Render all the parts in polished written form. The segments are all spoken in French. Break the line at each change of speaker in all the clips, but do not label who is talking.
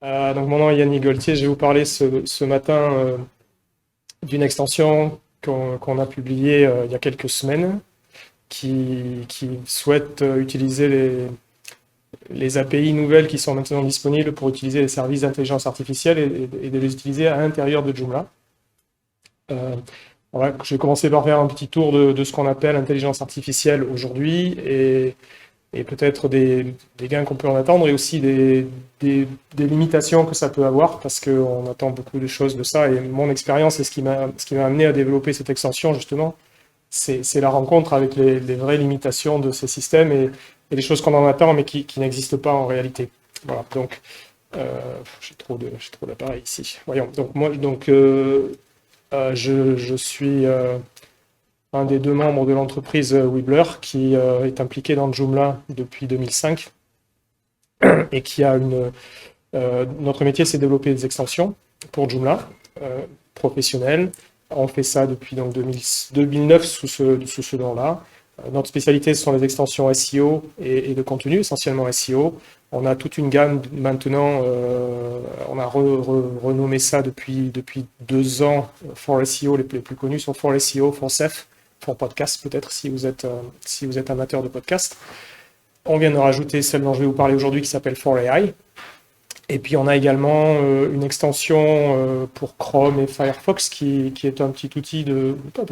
Donc mon nom est Yannick Gaultier, je vais vous parler ce matin d'une extension qu'on a publiée il y a quelques semaines qui souhaite utiliser les API nouvelles qui sont maintenant disponibles pour utiliser les services d'intelligence artificielle et de les utiliser à l'intérieur de Joomla. Euh, voilà, je vais commencer par faire un petit tour de ce qu'on appelle intelligence artificielle aujourd'hui et peut-être des gains qu'on peut en attendre et aussi des limitations que ça peut avoir parce qu'on attend beaucoup de choses de ça. Et mon expérience et ce qui m'a amené à développer cette extension, justement, c'est la rencontre avec les vraies limitations de ces systèmes et les choses qu'on en attend mais qui n'existent pas en réalité. Voilà, donc j'ai trop d'appareils ici. Voyons, donc moi, je suis un des deux membres de l'entreprise Weebler qui est impliqué dans Joomla depuis 2005 et qui a notre métier, c'est de développer des extensions pour Joomla professionnelles. On fait ça depuis donc 2009 sous ce nom-là. Notre spécialité, ce sont les extensions SEO et de contenu, essentiellement SEO. On a toute une gamme maintenant, on a renommé ça depuis 2 ans. For SEO, les plus connus sont For SEO, For SEF, For Podcast peut-être si vous êtes amateur de podcast. On vient de rajouter celle dont je vais vous parler aujourd'hui qui s'appelle For AI. Et puis on a également une extension pour Chrome et Firefox qui est un petit outil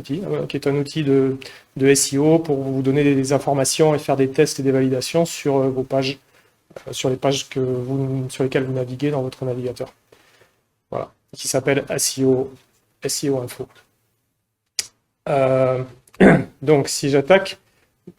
qui est un outil de SEO pour vous donner des informations et faire des tests et des validations sur vos pages, sur les pages sur lesquelles vous naviguez dans votre navigateur. Voilà, qui s'appelle SEO Info. Donc si j'attaque,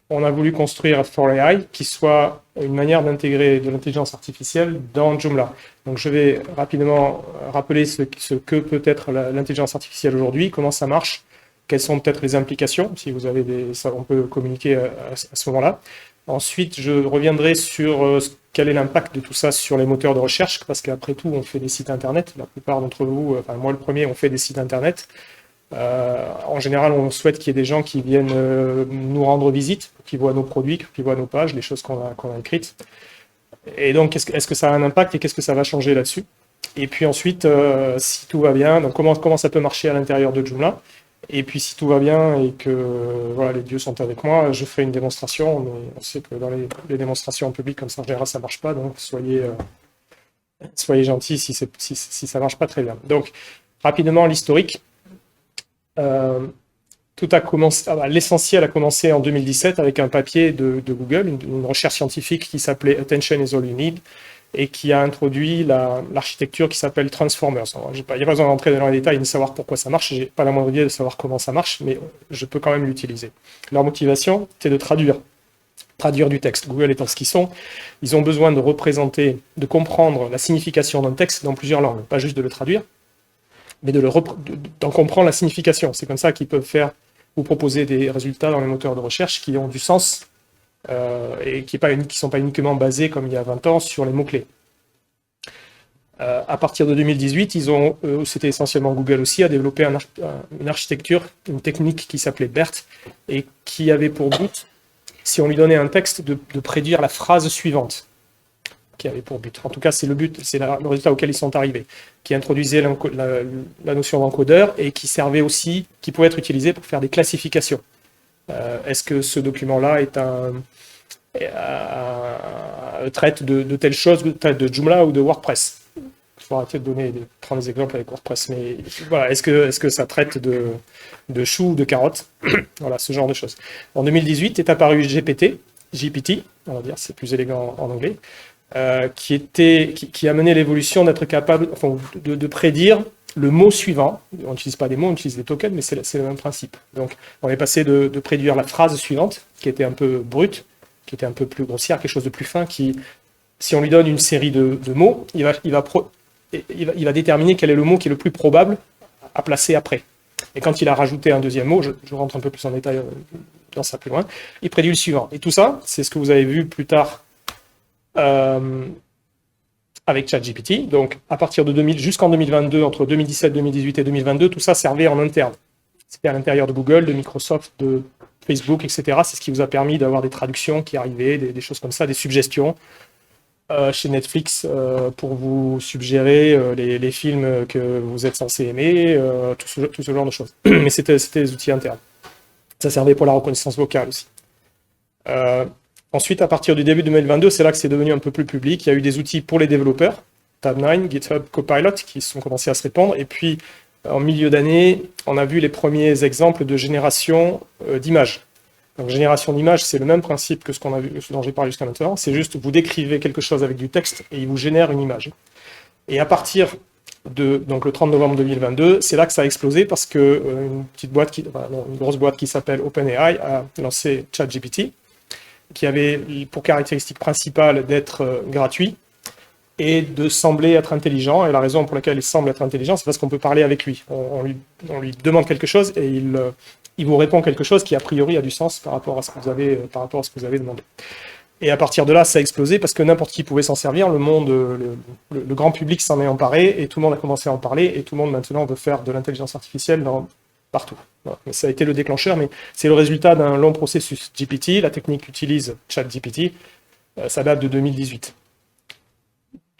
on a voulu construire For AI qui soit une manière d'intégrer de l'intelligence artificielle dans Joomla. Donc je vais rapidement rappeler ce que peut être l'intelligence artificielle aujourd'hui, comment ça marche, quelles sont peut-être les implications, si vous avez on peut communiquer à ce moment-là. Ensuite, je reviendrai sur quel est l'impact de tout ça sur les moteurs de recherche, parce qu'après tout, on fait des sites internet. La plupart d'entre vous, enfin moi le premier, on fait des sites internet. En général, on souhaite qu'il y ait des gens qui viennent nous rendre visite, qui voient nos produits, qui voient nos pages, les choses qu'on a écrites. Et donc, est-ce que ça a un impact et qu'est-ce que ça va changer là-dessus? Et puis ensuite, si tout va bien, donc comment ça peut marcher à l'intérieur de Joomla? Et puis si tout va bien et que voilà, les dieux sont avec moi, je ferai une démonstration. Mais on sait que dans les démonstrations en public, comme ça, en général, ça marche pas. Donc soyez gentils si ça marche pas très bien. Donc, rapidement, l'historique. Tout a commencé, l'essentiel a commencé en 2017 avec un papier de Google, une recherche scientifique qui s'appelait Attention is all you need et qui a introduit l'architecture qui s'appelle Transformers. Il n'y a pas besoin d'entrer dans les détails et de savoir pourquoi ça marche, j'ai pas la moindre idée de savoir comment ça marche, mais je peux quand même l'utiliser. Leur motivation, c'est de traduire du texte. Google étant ce qu'ils sont, ils ont besoin de représenter, de comprendre la signification d'un texte dans plusieurs langues, pas juste de le traduire, mais d'en comprendre la signification. C'est comme ça qu'ils peuvent vous proposer des résultats dans les moteurs de recherche qui ont du sens et qui ne sont pas uniquement basés, comme il y a 20 ans, sur les mots-clés. À partir de 2018, c'était essentiellement Google aussi, a développé une architecture, une technique qui s'appelait BERT et qui avait pour but, si on lui donnait un texte, de prédire la phrase suivante. Qui avait pour but. En tout cas, c'est le but, c'est le résultat auquel ils sont arrivés, qui introduisait la notion d'encodeur et qui servait aussi, qui pouvait être utilisé pour faire des classifications. Est-ce que ce document-là traite de telle chose, traite de Joomla ou de WordPress? Il faut arrêter de prendre des exemples avec WordPress, mais voilà, est-ce que ça traite de choux ou de carottes? Voilà, ce genre de choses. En 2018 est apparu GPT, on va dire, c'est plus élégant en anglais, qui a mené l'évolution d'être capable de prédire le mot suivant. On n'utilise pas des mots, on utilise des tokens, mais c'est le même principe. Donc, on est passé de prédire la phrase suivante, qui était un peu brute, qui était un peu plus grossière, quelque chose de plus fin, qui, si on lui donne une série de mots, il va déterminer quel est le mot qui est le plus probable à placer après. Et quand il a rajouté un deuxième mot, je rentre un peu plus en détail dans ça plus loin, il prédit le suivant. Et tout ça, c'est ce que vous avez vu plus tard avec ChatGPT. Donc, à partir de 2000 jusqu'en 2022, entre 2017, 2018 et 2022, tout ça servait en interne. C'était à l'intérieur de Google, de Microsoft, de Facebook, etc. C'est ce qui vous a permis d'avoir des traductions qui arrivaient, des choses comme ça, des suggestions. chez Netflix pour vous suggérer les films que vous êtes censé aimer, tout ce genre de choses. Mais c'était des outils internes. Ça servait pour la reconnaissance vocale aussi. Ensuite, à partir du début 2022, c'est là que c'est devenu un peu plus public. Il y a eu des outils pour les développeurs, Tabnine, GitHub Copilot, qui sont commencés à se répandre. Et puis, en milieu d'année, on a vu les premiers exemples de génération d'images. Donc, génération d'images, c'est le même principe que ce dont j'ai parlé jusqu'à maintenant. C'est juste, vous décrivez quelque chose avec du texte et il vous génère une image. Et à partir donc le 30 novembre 2022, c'est là que ça a explosé parce que une grosse boîte qui s'appelle OpenAI a lancé ChatGPT, qui avait pour caractéristique principale d'être gratuit et de sembler être intelligent. Et la raison pour laquelle il semble être intelligent, c'est parce qu'on peut parler avec lui. On lui demande quelque chose et il vous répond quelque chose qui a priori a du sens par rapport à ce que vous avez demandé. Et à partir de là, ça a explosé parce que n'importe qui pouvait s'en servir. Le monde, le grand public s'en est emparé et tout le monde a commencé à en parler et tout le monde maintenant veut faire de l'intelligence artificielle partout. Voilà. Ça a été le déclencheur, mais c'est le résultat d'un long processus GPT. La technique utilise ChatGPT. Ça date de 2018.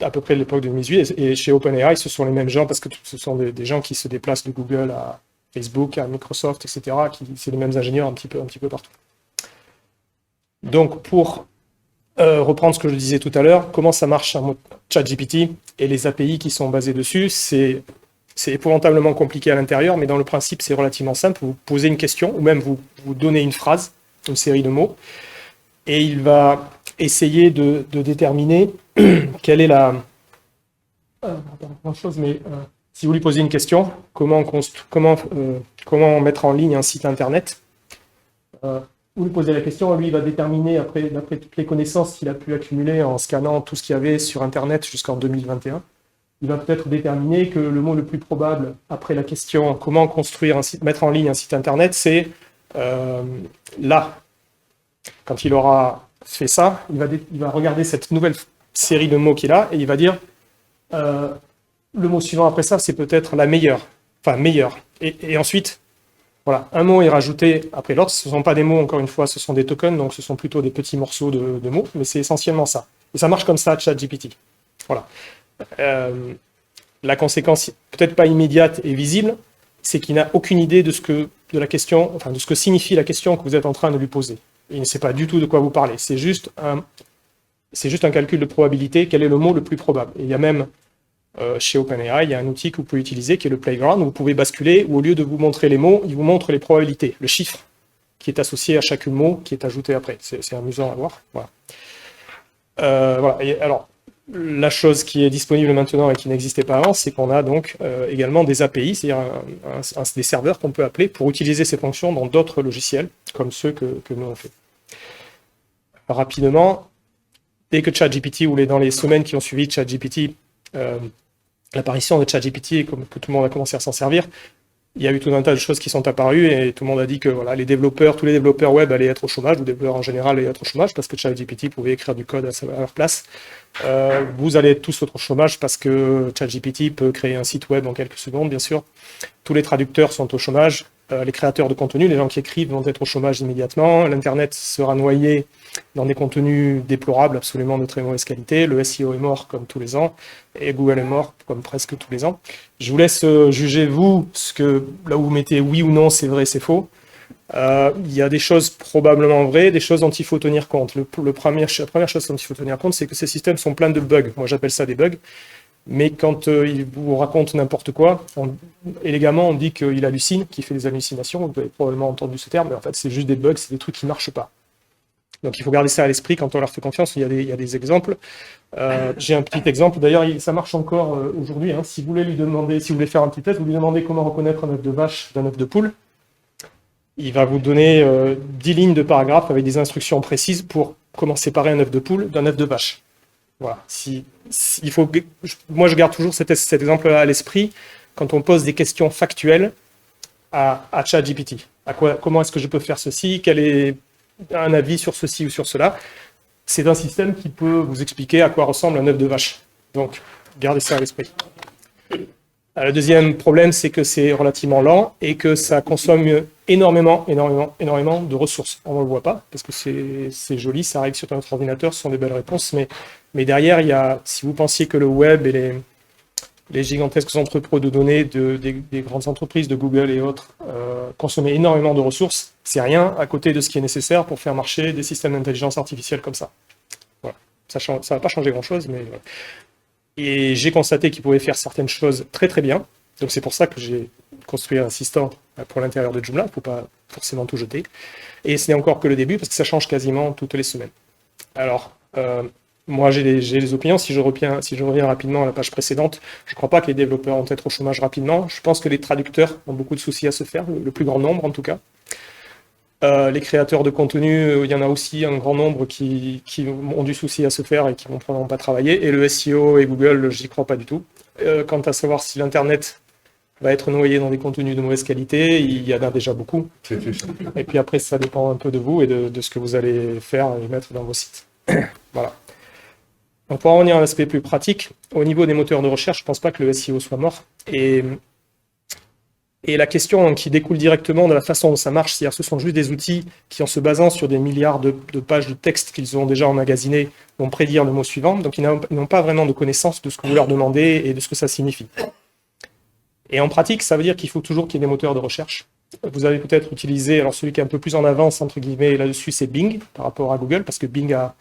À peu près de l'époque de 2018. Et chez OpenAI, ce sont les mêmes gens parce que ce sont des gens qui se déplacent de Google à Facebook, à Microsoft, etc. C'est les mêmes ingénieurs un petit peu partout. Donc, pour reprendre ce que je disais tout à l'heure, comment ça marche un ChatGPT et les API qui sont basées dessus, c'est épouvantablement compliqué à l'intérieur, mais dans le principe, c'est relativement simple. Vous posez une question, ou même vous donnez une phrase, une série de mots, et il va essayer de déterminer quelle est la... si vous lui posez une question, comment mettre en ligne un site internet, vous lui posez la question, lui il va déterminer, d'après toutes les connaissances qu'il a pu accumuler en scannant tout ce qu'il y avait sur internet jusqu'en 2021, il va peut-être déterminer que le mot le plus probable après la question comment construire mettre en ligne un site internet, c'est là. Quand il aura fait ça, il va regarder cette nouvelle série de mots qu'il a et il va dire le mot suivant après ça, c'est peut-être la meilleure. Enfin, meilleure. Et ensuite, voilà, un mot est rajouté après l'autre. Ce ne sont pas des mots, encore une fois, ce sont des tokens, donc ce sont plutôt des petits morceaux de mots, mais c'est essentiellement ça. Et ça marche comme ça, ChatGPT. Voilà. La conséquence, peut-être pas immédiate et visible, c'est qu'il n'a aucune idée de ce que signifie la question que vous êtes en train de lui poser. Il ne sait pas du tout de quoi vous parlez. C'est juste un calcul de probabilité. Quel est le mot le plus probable? Et il y a même chez OpenAI, il y a un outil que vous pouvez utiliser qui est le Playground, où vous pouvez basculer, où au lieu de vous montrer les mots, il vous montre les probabilités, le chiffre qui est associé à chaque mot qui est ajouté après. C'est amusant à voir. Voilà. Voilà. Et alors, la chose qui est disponible maintenant et qui n'existait pas avant, c'est qu'on a donc également des API, c'est-à-dire des serveurs qu'on peut appeler pour utiliser ces fonctions dans d'autres logiciels, comme ceux que nous on fait. Rapidement, dès que ChatGPT, ou dans les semaines qui ont suivi ChatGPT, l'apparition de ChatGPT et que tout le monde a commencé à s'en servir, il y a eu tout un tas de choses qui sont apparues et tout le monde a dit que voilà, tous les développeurs web allaient être au chômage, ou les développeurs en général allaient être au chômage parce que ChatGPT pouvait écrire du code à leur place. Vous allez être tous au chômage parce que ChatGPT peut créer un site web en quelques secondes, bien sûr. Tous les traducteurs sont au chômage. Les créateurs de contenu, les gens qui écrivent vont être au chômage immédiatement. L'Internet sera noyé dans des contenus déplorables, absolument de très mauvaise qualité. Le SEO est mort comme tous les ans, et Google est mort comme presque tous les ans. Je vous laisse juger, vous, là où vous mettez oui ou non, c'est vrai, c'est faux. Il y a des choses probablement vraies, des choses dont il faut tenir compte. La première chose dont il faut tenir compte, c'est que ces systèmes sont pleins de bugs. Moi, j'appelle ça des bugs. Mais quand il vous raconte n'importe quoi, élégamment, on dit qu'il hallucine, qu'il fait des hallucinations. Vous avez probablement entendu ce terme, mais en fait, c'est juste des bugs, c'est des trucs qui ne marchent pas. Donc, il faut garder ça à l'esprit quand on leur fait confiance. Il y a des exemples. J'ai un petit exemple. D'ailleurs, ça marche encore aujourd'hui. Hein. Si vous voulez faire un petit test, vous lui demandez comment reconnaître un œuf de vache d'un œuf de poule. Il va vous donner 10 lignes de paragraphe avec des instructions précises pour comment séparer un œuf de poule d'un œuf de vache. Voilà. Moi, je garde toujours cet exemple-là à l'esprit quand on pose des questions factuelles à ChatGPT. Comment est-ce que je peux faire ceci? Quel est un avis sur ceci ou sur cela? C'est un système qui peut vous expliquer à quoi ressemble un œuf de vache. Donc, gardez ça à l'esprit. Le deuxième problème, c'est que c'est relativement lent et que ça consomme énormément de ressources. On ne le voit pas parce que c'est joli, ça arrive sur notre ordinateur, ce sont des belles réponses, mais Mais derrière, si vous pensiez que le web et les gigantesques entrepôts de données des grandes entreprises de Google et autres consommaient énormément de ressources, c'est rien à côté de ce qui est nécessaire pour faire marcher des systèmes d'intelligence artificielle comme ça. Voilà. Ça va pas changer grand-chose, mais... Et j'ai constaté qu'ils pouvaient faire certaines choses très très bien. Donc c'est pour ça que j'ai construit un assistant pour l'intérieur de Joomla. Il ne faut pas forcément tout jeter. Et ce n'est encore que le début parce que ça change quasiment toutes les semaines. Alors, moi j'ai les opinions. Si je reviens rapidement à la page précédente, je ne crois pas que les développeurs vont être au chômage rapidement. Je pense que les traducteurs ont beaucoup de soucis à se faire, le plus grand nombre en tout cas. Les créateurs de contenu, il y en a aussi un grand nombre qui ont du souci à se faire et qui vont probablement pas travailler. Et le SEO et Google, j'y crois pas du tout. Quant à savoir si l'Internet va être noyé dans des contenus de mauvaise qualité, il y en a déjà beaucoup. Et puis après, ça dépend un peu de vous et de ce que vous allez faire et mettre dans vos sites. Voilà. Donc pour en revenir à l'aspect plus pratique, au niveau des moteurs de recherche, je ne pense pas que le SEO soit mort. Et la question qui découle directement de la façon dont ça marche, c'est-à-dire ce sont juste des outils qui, en se basant sur des milliards de pages de texte qu'ils ont déjà emmagasinés, vont prédire le mot suivant. Donc ils n'ont pas vraiment de connaissance de ce que vous leur demandez et de ce que ça signifie. Et en pratique, ça veut dire qu'il faut toujours qu'il y ait des moteurs de recherche. Vous avez peut-être utilisé, alors celui qui est un peu plus en avance, entre guillemets, là-dessus, c'est Bing, par rapport à Google, parce que Bing a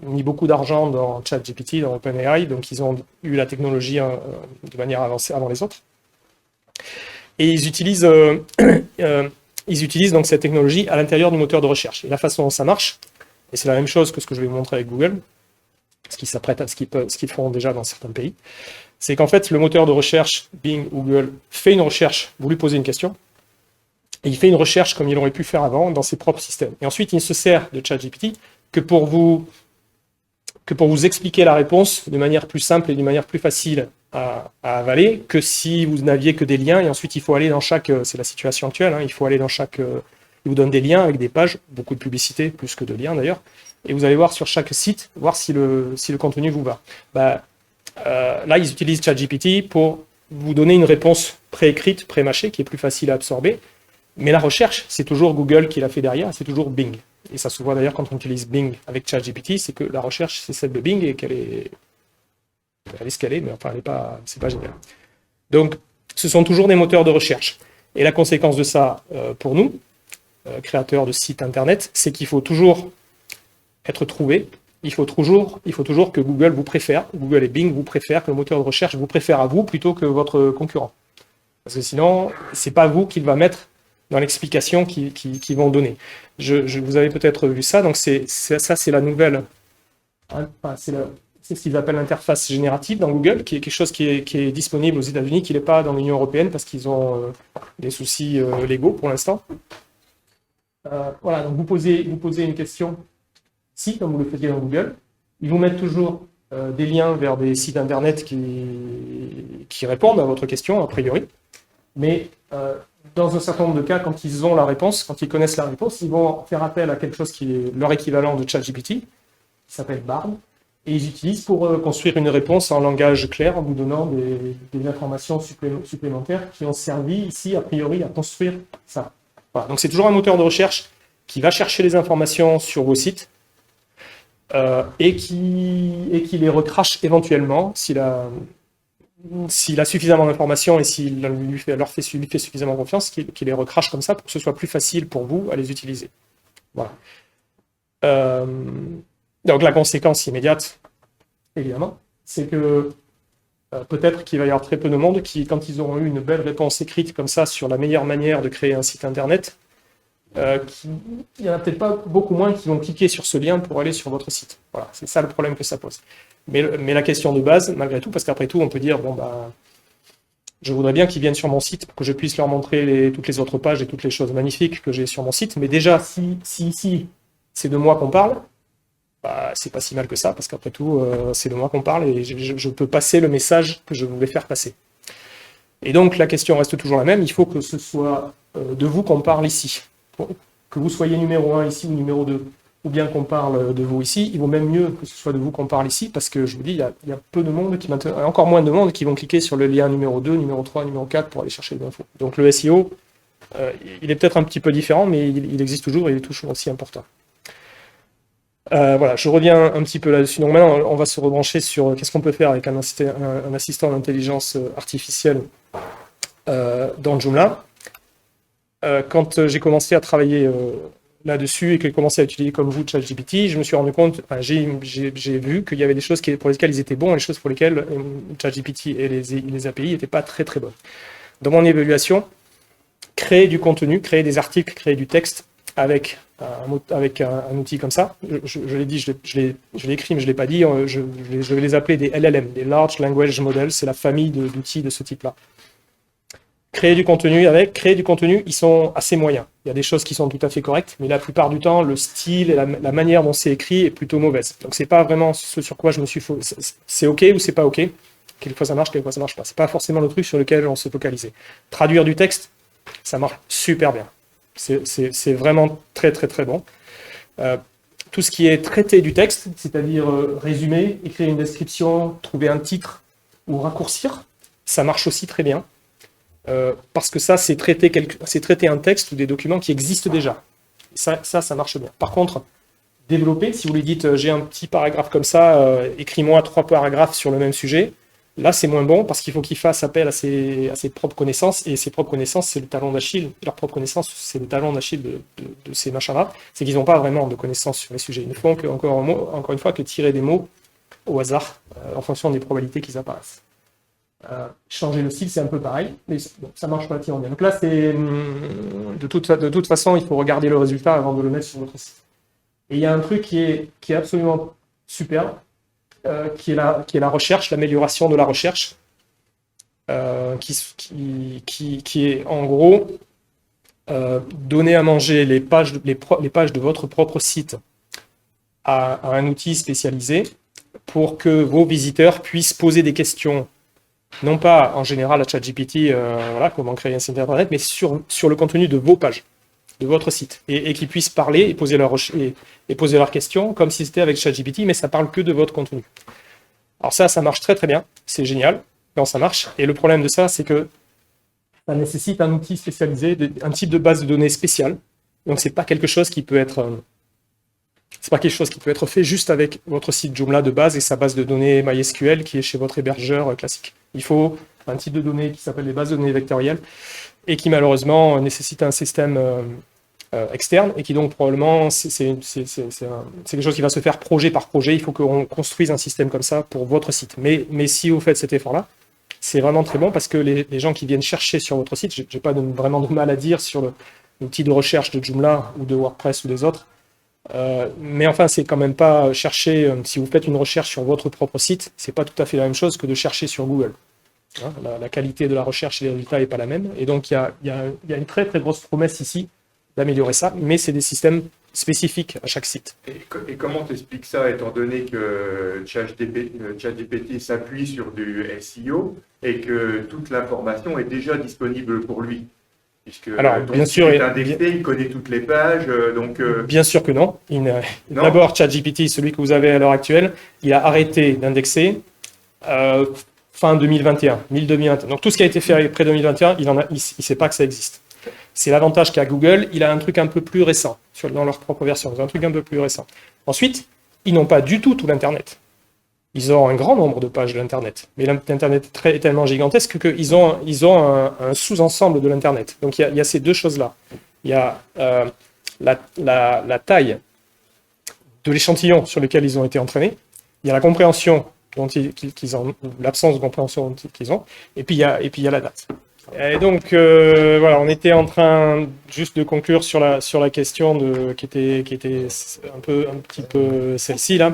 mis beaucoup d'argent dans ChatGPT, dans OpenAI, donc ils ont eu la technologie de manière avancée avant les autres. Et ils utilisent donc cette technologie à l'intérieur du moteur de recherche. Et la façon dont ça marche, et c'est la même chose que ce que je vais vous montrer avec Google, ce qu'ils font déjà dans certains pays, c'est qu'en fait, le moteur de recherche, Bing ou Google, fait une recherche, vous lui posez une question, et il fait une recherche comme il aurait pu faire avant dans ses propres systèmes. Et ensuite, il ne se sert de ChatGPT que pour vous expliquer la réponse de manière plus simple et d'une manière plus facile à avaler que si vous n'aviez que des liens, et ensuite il faut aller dans chaque, c'est la situation actuelle, il faut aller dans chaque, il vous donne des liens avec des pages, beaucoup de publicité, plus que de liens d'ailleurs, et vous allez voir sur chaque site, voir si le contenu vous va. Là, ils utilisent ChatGPT pour vous donner une réponse préécrite, pré-mâchée, qui est plus facile à absorber, mais la recherche, c'est toujours Google qui l'a fait derrière, c'est toujours Bing. Et ça se voit d'ailleurs quand on utilise Bing avec ChatGPT, c'est que la recherche, c'est celle de Bing et qu'elle est... Elle est ce qu'elle est, mais enfin, c'est pas génial. Donc, ce sont toujours des moteurs de recherche. Et la conséquence de ça, pour nous, créateurs de sites Internet, c'est qu'il faut toujours être trouvé. Il faut toujours que Google vous préfère, Google et Bing vous préfèrent, que le moteur de recherche vous préfère à vous plutôt que votre concurrent. Parce que sinon, c'est pas vous qu'il va mettre dans l'explication qu'ils vont donner. Vous avez peut-être vu ça, donc c'est la nouvelle... C'est ce qu'ils appellent l'interface générative dans Google, qui est quelque chose qui est disponible aux États-Unis, qui n'est pas dans l'Union européenne parce qu'ils ont des soucis légaux pour l'instant. Voilà, donc vous posez une question, si, comme vous le faisiez dans Google, ils vous mettent toujours des liens vers des sites internet qui répondent à votre question, a priori, mais dans un certain nombre de cas, quand ils ont la réponse, quand ils connaissent la réponse, ils vont faire appel à quelque chose qui est leur équivalent de ChatGPT, qui s'appelle Bard, et ils utilisent pour construire une réponse en langage clair en vous donnant des informations supplémentaires qui ont servi ici, a priori, à construire ça. Voilà. Donc c'est toujours un moteur de recherche qui va chercher les informations sur vos sites et qui les recrache éventuellement s'il a suffisamment d'informations et s'il lui fait suffisamment confiance, qu'il les recrache comme ça pour que ce soit plus facile pour vous à les utiliser. Voilà. Donc la conséquence immédiate, évidemment, c'est que peut-être qu'il va y avoir très peu de monde qui, quand ils auront eu une belle réponse écrite comme ça sur la meilleure manière de créer un site internet, il n'y en a peut-être pas beaucoup moins qui vont cliquer sur ce lien pour aller sur votre site. Voilà, c'est ça le problème que ça pose. Mais la question de base, malgré tout, parce qu'après tout, on peut dire, je voudrais bien qu'ils viennent sur mon site pour que je puisse leur montrer toutes les autres pages et toutes les choses magnifiques que j'ai sur mon site, mais déjà, si c'est de moi qu'on parle, c'est pas si mal que ça, parce qu'après tout, c'est de moi qu'on parle et je peux passer le message que je voulais faire passer. Et donc, la question reste toujours la même, il faut que ce soit de vous qu'on parle ici. Que vous soyez numéro 1 ici ou numéro 2, ou bien qu'on parle de vous ici, il vaut même mieux que ce soit de vous qu'on parle ici, parce que je vous dis, il y a peu de monde, encore moins de monde qui vont cliquer sur le lien numéro 2, numéro 3, numéro 4 pour aller chercher des infos. Donc le SEO, il est peut-être un petit peu différent, mais il existe toujours et il est toujours aussi important. Voilà, je reviens un petit peu là-dessus. Donc maintenant, on va se rebrancher sur qu'est-ce qu'on peut faire avec un assistant d'intelligence artificielle dans Joomla. Quand j'ai commencé à travailler là-dessus et que j'ai commencé à utiliser comme vous ChatGPT, je me suis rendu compte, enfin, j'ai vu qu'il y avait des choses pour lesquelles ils étaient bons et des choses pour lesquelles ChatGPT et les API n'étaient pas très très bonnes. Dans mon évaluation, créer du contenu, créer des articles, créer du texte avec un outil comme ça, je l'ai dit, je l'ai écrit, mais je ne l'ai pas dit, je vais les appeler des LLM, des Large Language Models, c'est la famille d'outils de ce type-là. Créer du contenu, ils sont assez moyens. Il y a des choses qui sont tout à fait correctes, mais la plupart du temps, le style et la manière dont c'est écrit est plutôt mauvaise. Donc c'est pas vraiment ce sur quoi je me suis focalisé. C'est ok ou c'est pas ok. Quelquefois ça marche, quelquefois ça marche pas. C'est pas forcément le truc sur lequel on se focalisait. Traduire du texte, ça marche super bien. C'est vraiment très très très bon. Tout ce qui est traiter du texte, c'est-à-dire résumer, écrire une description, trouver un titre ou raccourcir, ça marche aussi très bien. Parce que ça, c'est traiter un texte ou des documents qui existent déjà. Ça marche bien. Par contre, développer, si vous lui dites j'ai un petit paragraphe comme ça, écris-moi 3 paragraphes sur le même sujet, là c'est moins bon parce qu'il faut qu'il fasse appel à ses propres connaissances, et ses propres connaissances, c'est le talon d'Achille. Leur propre connaissance, c'est le talon d'Achille de ces machins-là. C'est qu'ils n'ont pas vraiment de connaissances sur les sujets. Ils ne font encore une fois que tirer des mots au hasard en fonction des probabilités qu'ils apparaissent. Changer le style, c'est un peu pareil, mais bon, ça marche relativement bien. Donc là, de toute façon, il faut regarder le résultat avant de le mettre sur votre site. Et il y a un truc qui est absolument super, qui est la recherche, l'amélioration de la recherche, qui est en gros donner à manger les pages de votre propre site à un outil spécialisé pour que vos visiteurs puissent poser des questions. Non pas en général à ChatGPT, voilà, comment créer un site internet, mais sur le contenu de vos pages, de votre site, et qu'ils puissent parler et poser leurs questions comme si c'était avec ChatGPT, mais ça parle que de votre contenu. Alors ça marche très très bien, c'est génial quand ça marche. Et le problème de ça, c'est que ça nécessite un outil spécialisé, un type de base de données spéciale. Donc c'est pas quelque chose qui peut être fait juste avec votre site Joomla de base et sa base de données MySQL qui est chez votre hébergeur classique. Il faut un type de données qui s'appelle les bases de données vectorielles et qui malheureusement nécessite un système externe et qui donc probablement c'est quelque chose qui va se faire projet par projet. Il faut qu'on construise un système comme ça pour votre site. Mais si vous faites cet effort-là, c'est vraiment très bon parce que les gens qui viennent chercher sur votre site, j'ai pas vraiment de mal à dire sur l'outil de recherche de Joomla ou de WordPress ou des autres. Mais enfin, c'est quand même pas chercher, si vous faites une recherche sur votre propre site, c'est pas tout à fait la même chose que de chercher sur Google. Hein, la qualité de la recherche et des résultats n'est pas la même. Et donc, il y a une très très grosse promesse ici d'améliorer ça, mais c'est des systèmes spécifiques à chaque site.
Et comment t'expliques ça, étant donné que ChatGPT s'appuie sur du SEO et que toute l'information est déjà disponible pour lui? Puisque
alors, bien sûr,
il connaît toutes les pages,
Bien sûr que non. D'abord, ChatGPT, celui que vous avez à l'heure actuelle, il a arrêté d'indexer fin 2021, 2021. Donc tout ce qui a été fait après 2021, il ne sait pas que ça existe. C'est l'avantage qu'a Google, il a un truc un peu plus récent dans leur propre version, un truc un peu plus récent. Ensuite, ils n'ont pas du tout l'Internet. Ils ont un grand nombre de pages de l'Internet, mais l'Internet est tellement gigantesque qu'ils ont un sous-ensemble de l'Internet. Donc il y a ces deux choses-là. Il y a la taille de l'échantillon sur lequel ils ont été entraînés, il y a la compréhension qu'ils ont, l'absence de compréhension qu'ils ont, et puis il y a la date. Et donc voilà, on était en train juste de conclure sur la question qui était un petit peu celle-ci là.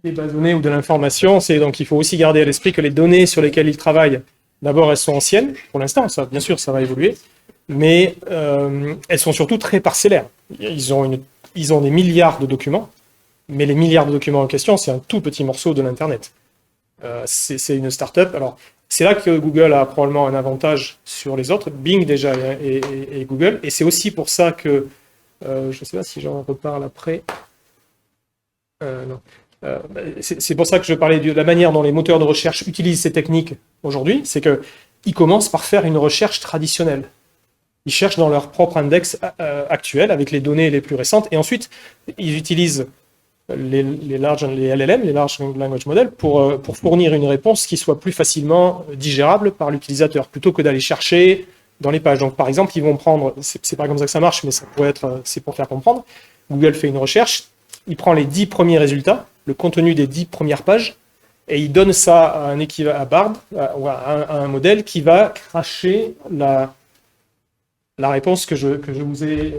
Des bases de données ou de l'information, donc il faut aussi garder à l'esprit que les données sur lesquelles ils travaillent, d'abord elles sont anciennes, pour l'instant, bien sûr ça va évoluer, mais elles sont surtout très parcellaires. Ils ont des milliards de documents, mais les milliards de documents en question, c'est un tout petit morceau de l'Internet. C'est une start-up. Alors, c'est là que Google a probablement un avantage sur les autres, Bing déjà et Google, et c'est aussi pour ça que, je ne sais pas si j'en reparle après, non. C'est pour ça que je parlais de la manière dont les moteurs de recherche utilisent ces techniques aujourd'hui, c'est qu'ils commencent par faire une recherche traditionnelle. ils cherchent dans leur propre index actuel avec les données les plus récentes, et ensuite ils utilisent les LLM, les Large Language Models, pour fournir une réponse qui soit plus facilement digérable par l'utilisateur, plutôt que d'aller chercher dans les pages. Donc par exemple, ils vont prendre, c'est pas comme ça que ça marche, mais ça pourrait être, c'est pour faire comprendre, Google fait une recherche, il prend les 10 premiers résultats, le contenu des 10 premières pages, et il donne ça à un équivalent à Bard, à un modèle qui va cracher la réponse que je vous ai...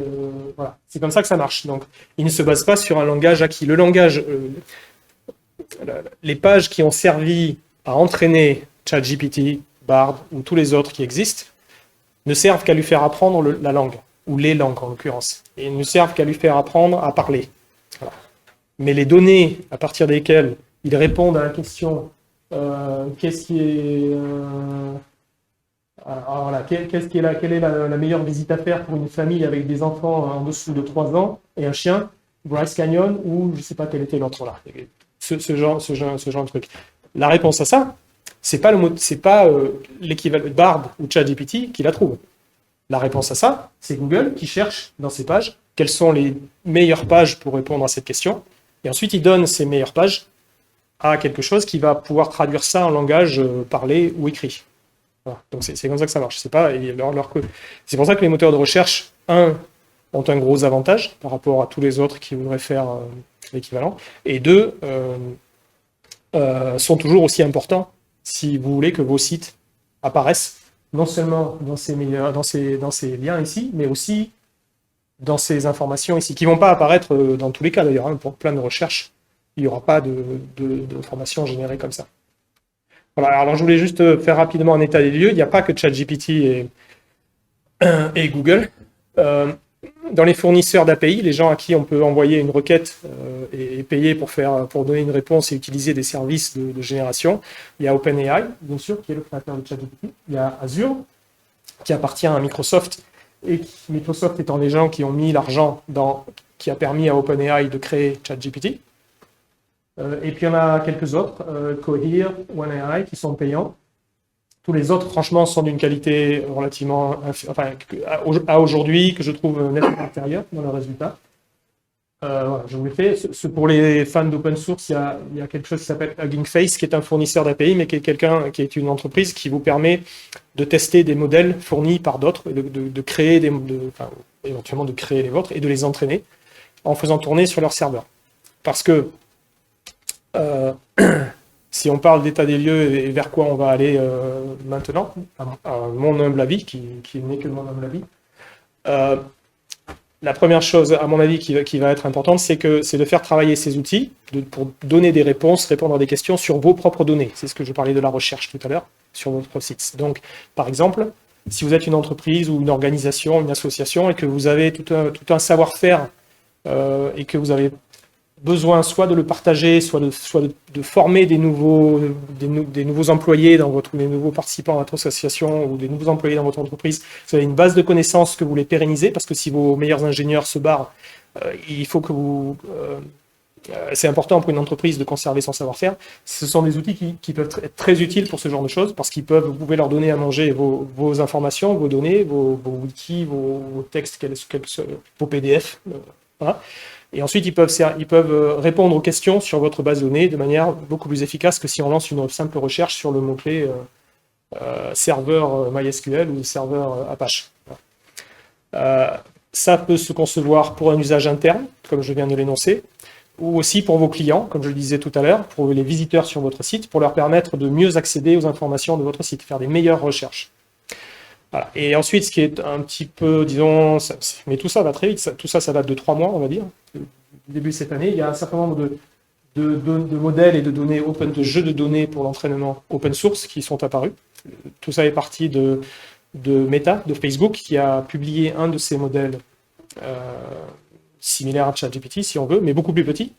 voilà. C'est comme ça que ça marche. Donc, il ne se base pas sur un langage acquis. Le langage, les pages qui ont servi à entraîner ChatGPT, Bard ou tous les autres qui existent, ne servent qu'à lui faire apprendre la langue, ou les langues en l'occurrence. Et ne servent qu'à lui faire apprendre à parler. Voilà. Mais les données à partir desquelles ils répondent à la question qu'est-ce qui est... alors voilà, quelle est la meilleure visite à faire pour une famille avec des enfants en dessous de 3 ans et un chien, Bryce Canyon ou je ne sais pas quel était l'autre là, ce genre de truc. La réponse à ça, c'est pas l'équivalent de Bard ou ChatGPT qui la trouve. La réponse à ça, c'est Google qui cherche dans ses pages quelles sont les meilleures pages pour répondre à cette question, et ensuite il donne ces meilleures pages à quelque chose qui va pouvoir traduire ça en langage parlé ou écrit. Voilà. Donc c'est comme ça que ça marche. C'est pour ça que les moteurs de recherche, ont un gros avantage par rapport à tous les autres qui voudraient faire l'équivalent, et deux, sont toujours aussi importants si vous voulez que vos sites apparaissent non seulement dans ces liens ici, mais aussi dans ces informations ici, qui ne vont pas apparaître dans tous les cas d'ailleurs, hein, pour plein de recherches, il n'y aura pas d'informations générées comme ça. Voilà, alors je voulais juste faire rapidement un état des lieux. Il n'y a pas que ChatGPT et Google. Dans les fournisseurs d'API, les gens à qui on peut envoyer une requête et payer pour donner une réponse et utiliser des services de génération, il y a OpenAI, bien sûr, qui est le créateur de ChatGPT. Il y a Azure, qui appartient à Microsoft, et Microsoft étant les gens qui ont mis l'argent qui a permis à OpenAI de créer ChatGPT. Et puis il y en a quelques autres, Cohere, OneAI, qui sont payants. Tous les autres, franchement, sont d'une qualité relativement, à aujourd'hui, que je trouve nettement inférieure dans le résultat. Voilà, je vous l'ai fait. Pour les fans d'open source, il y a quelque chose qui s'appelle Hugging Face, qui est un fournisseur d'API, mais qui est une entreprise qui vous permet de tester des modèles fournis par d'autres, et de créer éventuellement de créer les vôtres et de les entraîner en faisant tourner sur leur serveur. Parce que si on parle d'état des lieux et vers quoi on va aller maintenant, à mon humble avis, qui n'est que mon humble avis, la première chose, à mon avis, qui va être importante, c'est de faire travailler ces outils pour donner des réponses, répondre à des questions sur vos propres données. C'est ce que je parlais de la recherche tout à l'heure sur votre site. Donc, par exemple, si vous êtes une entreprise ou une organisation, une association, et que vous avez tout un savoir-faire et que vous avez besoin soit de le partager, soit de former des nouveaux employés des nouveaux participants à votre association ou des nouveaux employés dans votre entreprise. Vous avez une base de connaissances que vous voulez pérenniser, parce que si vos meilleurs ingénieurs se barrent, il faut que c'est important pour une entreprise de conserver son savoir-faire. Ce sont des outils qui peuvent être très utiles pour ce genre de choses, parce vous pouvez leur donner à manger vos informations, vos données, vos wikis, vos textes, vos PDF. Voilà. Et ensuite, ils peuvent répondre aux questions sur votre base de données de manière beaucoup plus efficace que si on lance une simple recherche sur le mot-clé serveur MySQL ou serveur Apache. Ça peut se concevoir pour un usage interne, comme je viens de l'énoncer, ou aussi pour vos clients, comme je le disais tout à l'heure, pour les visiteurs sur votre site, pour leur permettre de mieux accéder aux informations de votre site, faire des meilleures recherches. Voilà. Et ensuite, ce qui est un petit peu, disons, mais tout ça va très vite, tout ça date de 3 mois, on va dire, début de cette année. Il y a un certain nombre de modèles et de jeux de données pour l'entraînement open source qui sont apparus. Tout ça est parti de Meta, de Facebook, qui a publié un de ces modèles similaire à ChatGPT, si on veut, mais beaucoup plus petit,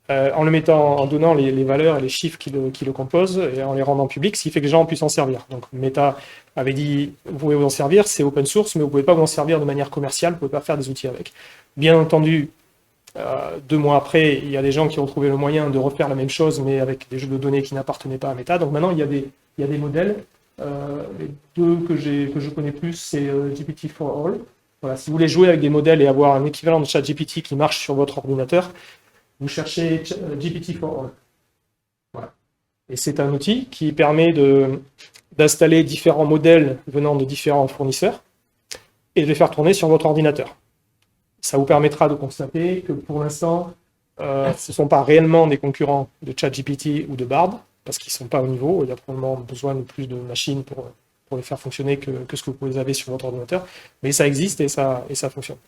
en donnant les valeurs et les chiffres qui le composent et en les rendant publics, ce qui fait que les gens puissent en servir. Donc Meta avait dit, vous pouvez vous en servir, c'est open source, mais vous ne pouvez pas vous en servir de manière commerciale, vous ne pouvez pas faire des outils avec. Bien entendu, 2 mois après, il y a des gens qui ont trouvé le moyen de refaire la même chose, mais avec des jeux de données qui n'appartenaient pas à Meta. Donc maintenant, il y a des modèles Les deux que je connais plus, c'est GPT for All. Voilà, si vous voulez jouer avec des modèles et avoir un équivalent de ChatGPT qui marche sur votre ordinateur, vous cherchez GPT for All. Voilà. Et c'est un outil qui permet d'installer différents modèles venant de différents fournisseurs et de les faire tourner sur votre ordinateur. Ça vous permettra de constater que pour l'instant, ce ne sont pas réellement des concurrents de ChatGPT ou de Bard, parce qu'ils ne sont pas au niveau. Il y a probablement besoin de plus de machines pour les faire fonctionner que ce que vous avez sur votre ordinateur. Mais ça existe et ça fonctionne.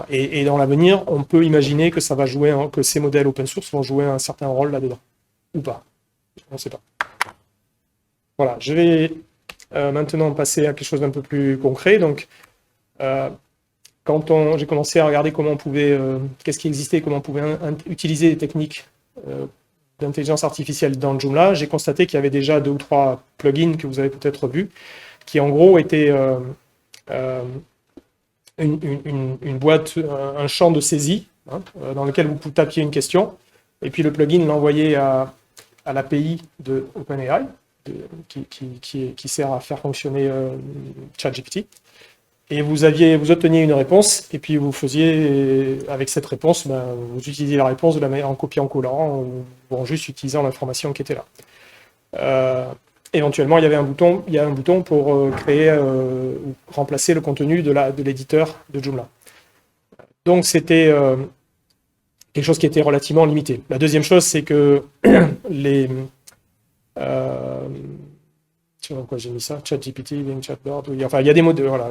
Et dans l'avenir, on peut imaginer que ça va jouer, que ces modèles open source vont jouer un certain rôle là-dedans. Ou pas. On ne sait pas. Voilà, je vais maintenant passer à quelque chose d'un peu plus concret. Donc, quand j'ai commencé à regarder comment on pouvait, qu'est-ce qui existait, comment on pouvait utiliser les techniques d'intelligence artificielle dans Joomla, j'ai constaté qu'il y avait déjà 2 ou 3 plugins que vous avez peut-être vus, qui en gros étaient une boîte, un champ de saisie, dans lequel vous tapiez une question, et puis le plugin l'envoyait à l'API de OpenAI, qui sert à faire fonctionner ChatGPT. Et vous obteniez une réponse, et puis vous faisiez, avec cette réponse, vous utilisiez la réponse en copiant-collant, ou en juste utilisant l'information qui était là. Éventuellement, il y a un bouton pour créer ou remplacer le contenu de l'éditeur de Joomla. Donc c'était quelque chose qui était relativement limité. La deuxième chose, c'est que sur quoi j'ai mis ça, ChatGPT, Bing, Chatboard, oui. Enfin il y a des mots voilà,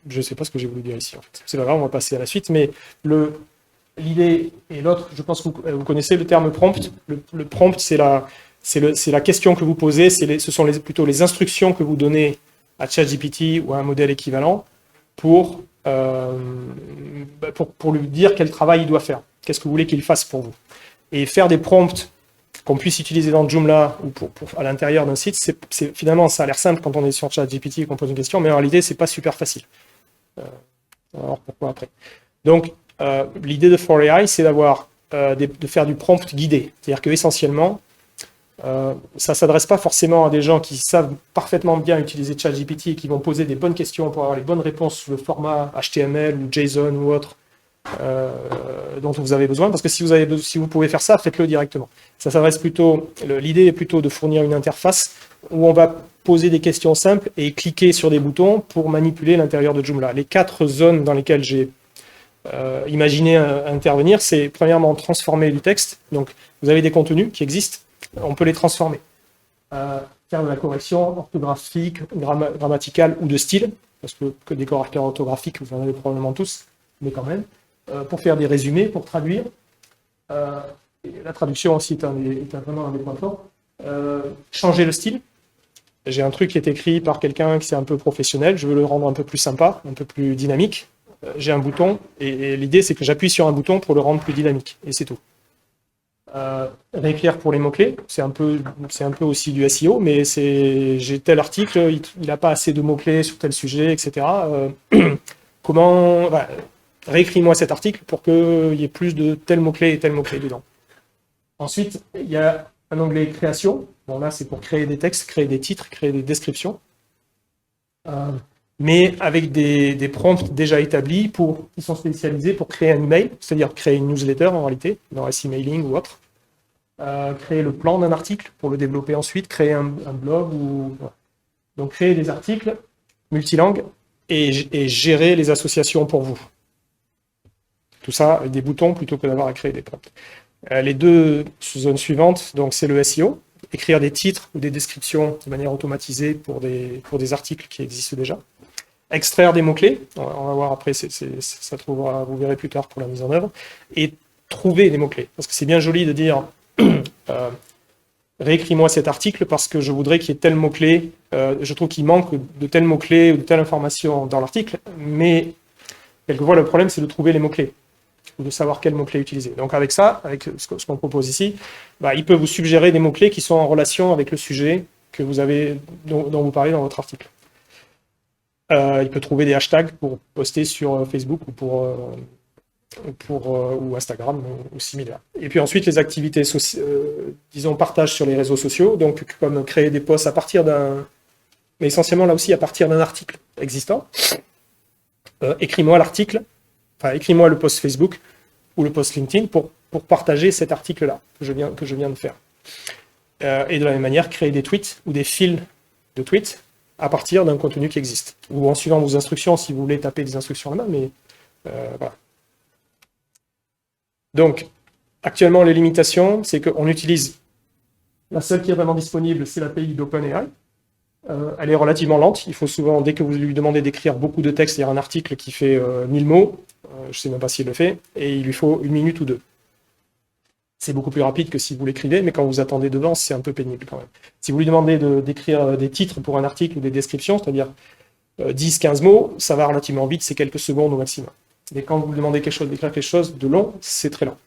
je sais pas ce que j'ai voulu dire ici en fait. C'est pas grave, on va passer à la suite, mais l'idée et l'autre, je pense que vous connaissez le terme prompt. Le prompt, c'est la question que vous posez, ce sont plutôt les instructions que vous donnez à ChatGPT ou à un modèle équivalent pour lui dire quel travail il doit faire, qu'est-ce que vous voulez qu'il fasse pour vous. Et faire des prompts qu'on puisse utiliser dans Joomla ou à l'intérieur d'un site, finalement, ça a l'air simple quand on est sur ChatGPT et qu'on pose une question, mais en réalité, c'est pas super facile. Alors pourquoi après? Donc, l'idée de For.ai, c'est de faire du prompt guidé. C'est-à-dire qu'essentiellement, ça ne s'adresse pas forcément à des gens qui savent parfaitement bien utiliser ChatGPT et qui vont poser des bonnes questions pour avoir les bonnes réponses sous le format HTML ou JSON ou autre dont vous avez besoin, parce que si vous pouvez faire ça, faites-le directement. Ça s'adresse plutôt, l'idée est plutôt de fournir une interface où on va poser des questions simples et cliquer sur des boutons pour manipuler l'intérieur de Joomla. Les 4 zones dans lesquelles j'ai imaginé intervenir, c'est premièrement transformer du texte. Donc vous avez des contenus qui existent, on peut les transformer. Faire de la correction orthographique, grammaticale ou de style, parce que des correcteurs orthographiques, vous en avez probablement tous, mais quand même. Pour faire des résumés, pour traduire. La traduction aussi est vraiment un des points forts. Changer le style. J'ai un truc qui est écrit par quelqu'un qui est un peu professionnel, je veux le rendre un peu plus sympa, un peu plus dynamique. J'ai un bouton, et l'idée c'est que j'appuie sur un bouton pour le rendre plus dynamique, et c'est tout. Réécrire pour les mots-clés, c'est un peu aussi du SEO, mais j'ai tel article, il n'a pas assez de mots-clés sur tel sujet, etc. Comment... Voilà, réécris-moi cet article pour qu'il y ait plus de tel mot-clé et tel mot-clé dedans. Ensuite, il y a un onglet création. Bon, là, c'est pour créer des textes, créer des titres, créer des descriptions. Mais avec des prompts déjà établis qui sont spécialisés pour créer un email, c'est-à-dire créer une newsletter en réalité, dans S-emailing ou autre. Créer le plan d'un article pour le développer ensuite, créer un blog. Donc, créer des articles multilangues et gérer les associations pour vous. Tout ça avec des boutons plutôt que d'avoir à créer des prompts. Les 2 zones suivantes, donc c'est le SEO, écrire des titres ou des descriptions de manière automatisée pour des articles qui existent déjà. Extraire des mots-clés, on va voir après, ça trouvera, vous verrez plus tard pour la mise en œuvre, et trouver des mots-clés. Parce que c'est bien joli de dire réécris-moi cet article parce que je voudrais qu'il y ait tel mot-clé, je trouve qu'il manque de tel mot-clé ou de telle information dans l'article, mais quelquefois le problème c'est de trouver les mots-clés, ou de savoir quel mot-clé utiliser. Donc avec ça, avec ce qu'on propose ici, il peut vous suggérer des mots-clés qui sont en relation avec le sujet que vous avez, dont vous parlez dans votre article. Il peut trouver des hashtags pour poster sur Facebook ou pour ou Instagram ou similaire. Et puis ensuite, les activités, disons, partage sur les réseaux sociaux, donc comme créer des posts à partir mais essentiellement là aussi à partir d'un article existant. Écris-moi l'article, enfin écris-moi le post Facebook ou le post LinkedIn pour partager cet article-là que je viens de faire. Et de la même manière, créer des tweets ou des fils de tweets à partir d'un contenu qui existe. Ou en suivant vos instructions, si vous voulez taper des instructions là-bas, mais voilà. Donc, actuellement, les limitations, c'est qu'on utilise, la seule qui est vraiment disponible, c'est l'API d'OpenAI. Elle est relativement lente. Il faut souvent, dès que vous lui demandez d'écrire beaucoup de texte, il y a un article qui fait 1000 mots, je ne sais même pas s'il le fait, et il lui faut 1 minute ou 2. C'est beaucoup plus rapide que si vous l'écrivez, mais quand vous attendez devant, c'est un peu pénible quand même. Si vous lui demandez d'écrire des titres pour un article ou des descriptions, c'est-à-dire 10-15 mots, ça va relativement vite, c'est quelques secondes au maximum. Mais quand vous lui demandez d'écrire quelque chose de long, c'est très lent.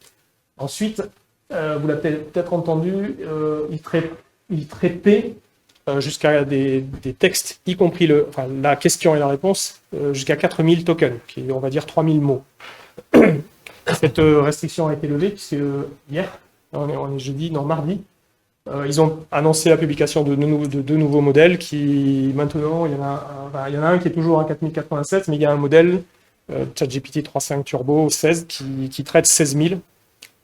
Ensuite, vous l'avez peut-être entendu, il traitait jusqu'à des textes, y compris la question et la réponse, jusqu'à 4000 tokens, qui est, on va dire, 3000 mots. Cette restriction a été levée, puisque hier, on est jeudi, non, mardi, ils ont annoncé la publication de deux nouveaux modèles qui, maintenant, il y en a un qui est toujours à 4087, mais il y a un modèle, ChatGPT 3.5 Turbo 16, qui traite 16 000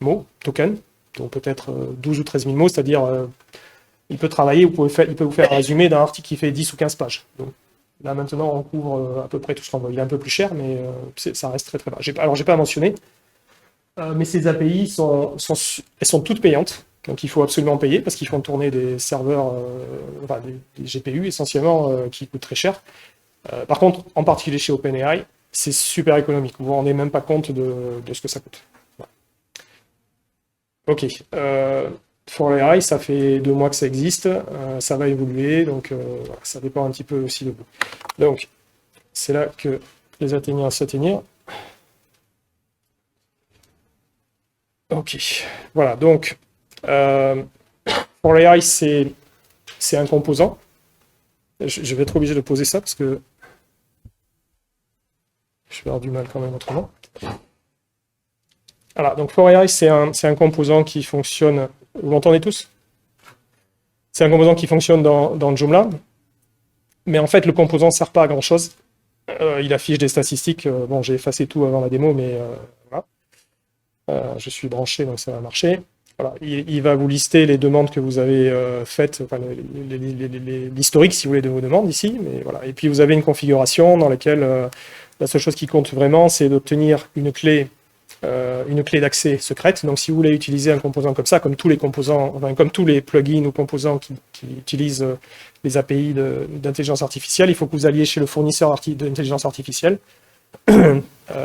mots, tokens, donc peut-être 12 ou 13 000 mots, c'est-à-dire il peut travailler, il peut vous faire un résumé d'un article qui fait 10 ou 15 pages. Donc, là, maintenant, on couvre à peu près tout ce qu'on veut. Il est un peu plus cher, mais ça reste très très bas. Alors, j'ai pas mentionné, mais ces API elles sont toutes payantes. Donc, il faut absolument payer parce qu'ils font tourner des serveurs, des GPU essentiellement, qui coûtent très cher. Par contre, en particulier chez OpenAI, c'est super économique. Vous ne vous rendez même pas compte de ce que ça coûte. Voilà. Ok. For AI, ça fait 2 mois que ça existe, ça va évoluer, donc voilà, ça dépend un petit peu aussi de vous. Donc, c'est là que les Athéniens s'atteignirent. Ok, voilà, donc, For AI, c'est un composant. Je vais être obligé de poser ça parce que je vais avoir du mal quand même autrement. Voilà, donc For AI, c'est un composant qui fonctionne. Vous m'entendez tous? C'est un composant qui fonctionne dans Joomla, mais en fait, le composant ne sert pas à grand-chose. Il affiche des statistiques. Bon, j'ai effacé tout avant la démo, mais voilà. Je suis branché, donc ça va marcher. Voilà. Il va vous lister les demandes que vous avez faites, enfin, l'historique, si vous voulez, de vos demandes ici. Mais voilà. Et puis, vous avez une configuration dans laquelle la seule chose qui compte vraiment, c'est d'obtenir une clé d'accès secrète. Donc, si vous voulez utiliser un composant comme ça, comme tous les composants, enfin, comme tous les plugins ou composants qui utilisent les API d'intelligence artificielle, il faut que vous alliez chez le fournisseur d'intelligence artificielle,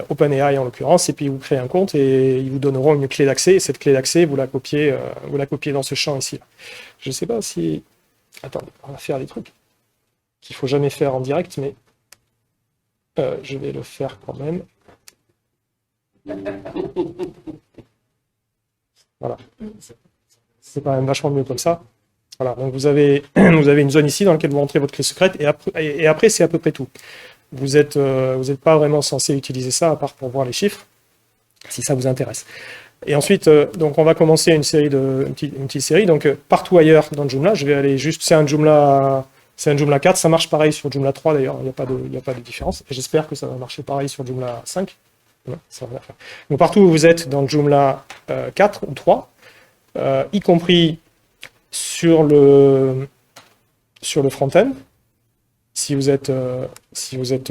OpenAI en l'occurrence, et puis vous créez un compte et ils vous donneront une clé d'accès. Et cette clé d'accès, vous la copiez dans ce champ ici. Je ne sais pas si... Attendez, on va faire des trucs qu'il ne faut jamais faire en direct, mais je vais le faire quand même. Voilà. C'est quand même vachement mieux comme ça. Voilà, donc vous avez une zone ici dans laquelle vous rentrez votre clé secrète et après c'est à peu près tout. Vous n'êtes pas vraiment censé utiliser ça à part pour voir les chiffres, si ça vous intéresse. Et ensuite, donc on va commencer une petite série. Donc partout ailleurs dans Joomla, je vais aller juste, c'est un Joomla 4, ça marche pareil sur Joomla 3 d'ailleurs, il n'y a pas de différence. Et j'espère que ça va marcher pareil sur Joomla 5. Non, ça va faire. Donc partout où vous êtes dans Joomla 4 ou 3, y compris sur le front-end, si vous êtes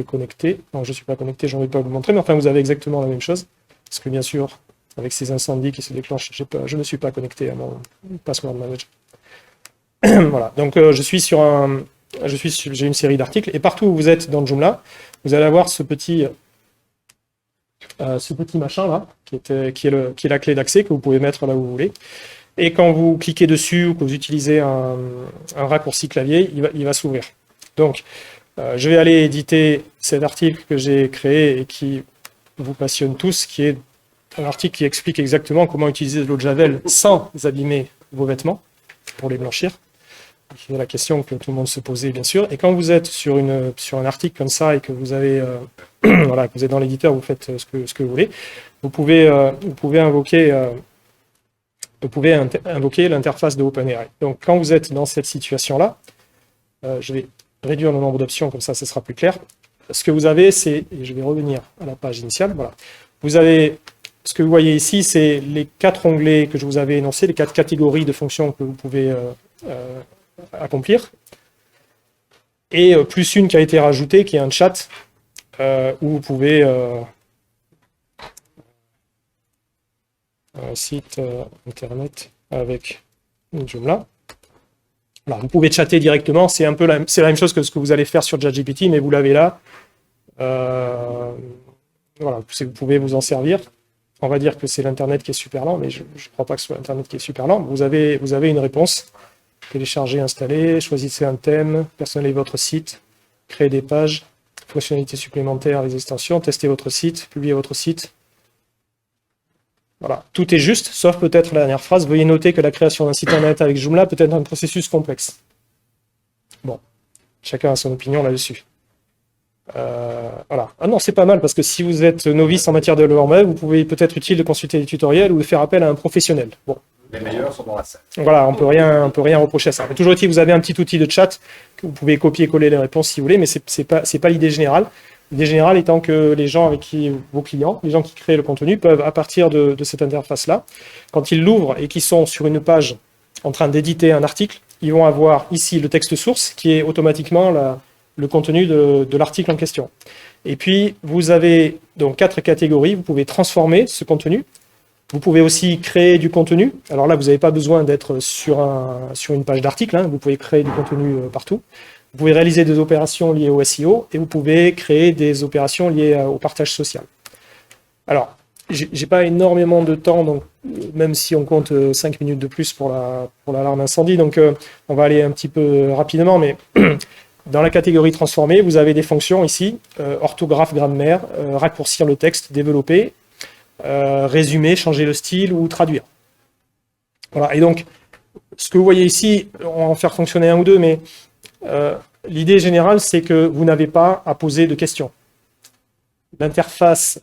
connecté. Non, je ne suis pas connecté, je ne vais pas vous montrer, mais enfin vous avez exactement la même chose. Parce que bien sûr, avec ces incendies qui se déclenchent, je ne suis pas connecté à mon password manager. Voilà, donc j'ai une série d'articles, et partout où vous êtes dans Joomla, vous allez avoir ce petit machin là, qui est la clé d'accès que vous pouvez mettre là où vous voulez. Et quand vous cliquez dessus ou que vous utilisez un raccourci clavier, il va s'ouvrir. Donc, je vais aller éditer cet article que j'ai créé et qui vous passionne tous, qui est un article qui explique exactement comment utiliser de l'eau de Javel sans abîmer vos vêtements pour les blanchir. C'est la question que tout le monde se posait, bien sûr. Et quand vous êtes sur un article comme ça et que vous avez voilà, que vous êtes dans l'éditeur, vous faites ce que vous voulez. Vous pouvez invoquer l'interface de OpenAI. Donc, quand vous êtes dans cette situation-là, je vais réduire le nombre d'options, comme ça, ce sera plus clair. Ce que vous avez, c'est, et je vais revenir à la page initiale, voilà. Vous avez, ce que vous voyez ici, c'est les 4 onglets que je vous avais énoncés, les 4 catégories de fonctions que vous pouvez accomplir. Et plus une qui a été rajoutée, qui est un chat, où vous pouvez... un site internet avec Joomla. Alors, vous pouvez chatter directement, c'est un peu la même chose que ce que vous allez faire sur ChatGPT, mais vous l'avez là. Voilà, vous pouvez vous en servir. On va dire que c'est l'Internet qui est super lent, mais je ne crois pas que ce soit l'Internet qui est super lent. Vous avez une réponse. Télécharger, installer, choisissez un thème, personnalisez votre site, créer des pages, fonctionnalités supplémentaires, les extensions, tester votre site, publier votre site. Voilà, tout est juste, sauf peut-être la dernière phrase. Veuillez noter que la création d'un site internet avec Joomla peut être un processus complexe. Bon, chacun a son opinion là-dessus. Voilà. Ah non, c'est pas mal, parce que si vous êtes novice en matière de développement web, vous pouvez peut-être utile de consulter des tutoriels ou de faire appel à un professionnel. Bon.
Les meilleurs sont dans la salle.
Voilà, on peut rien reprocher à ça. Mais toujours est-il, vous avez un petit outil de chat que vous pouvez copier-coller les réponses si vous voulez, mais c'est pas l'idée générale. L'idée générale étant que les gens avec qui, vos clients, les gens qui créent le contenu, peuvent, à partir de cette interface-là, quand ils l'ouvrent et qu'ils sont sur une page en train d'éditer un article, ils vont avoir ici le texte source, qui est automatiquement le contenu de l'article en question. Et puis, vous avez donc 4 catégories. Vous pouvez transformer ce contenu. Vous pouvez aussi créer du contenu. Alors là, vous n'avez pas besoin d'être sur une page d'article, hein. Vous pouvez créer du contenu partout. Vous pouvez réaliser des opérations liées au SEO et vous pouvez créer des opérations liées au partage social. Alors, j'ai pas énormément de temps, donc même si on compte 5 minutes de plus pour l'alarme incendie, donc on va aller un petit peu rapidement, mais dans la catégorie transformée, vous avez des fonctions ici, orthographe, grammaire, raccourcir le texte, développer, résumer, changer le style ou traduire. Voilà, et donc, ce que vous voyez ici, on va en faire fonctionner un ou deux, mais l'idée générale, c'est que vous n'avez pas à poser de questions. L'interface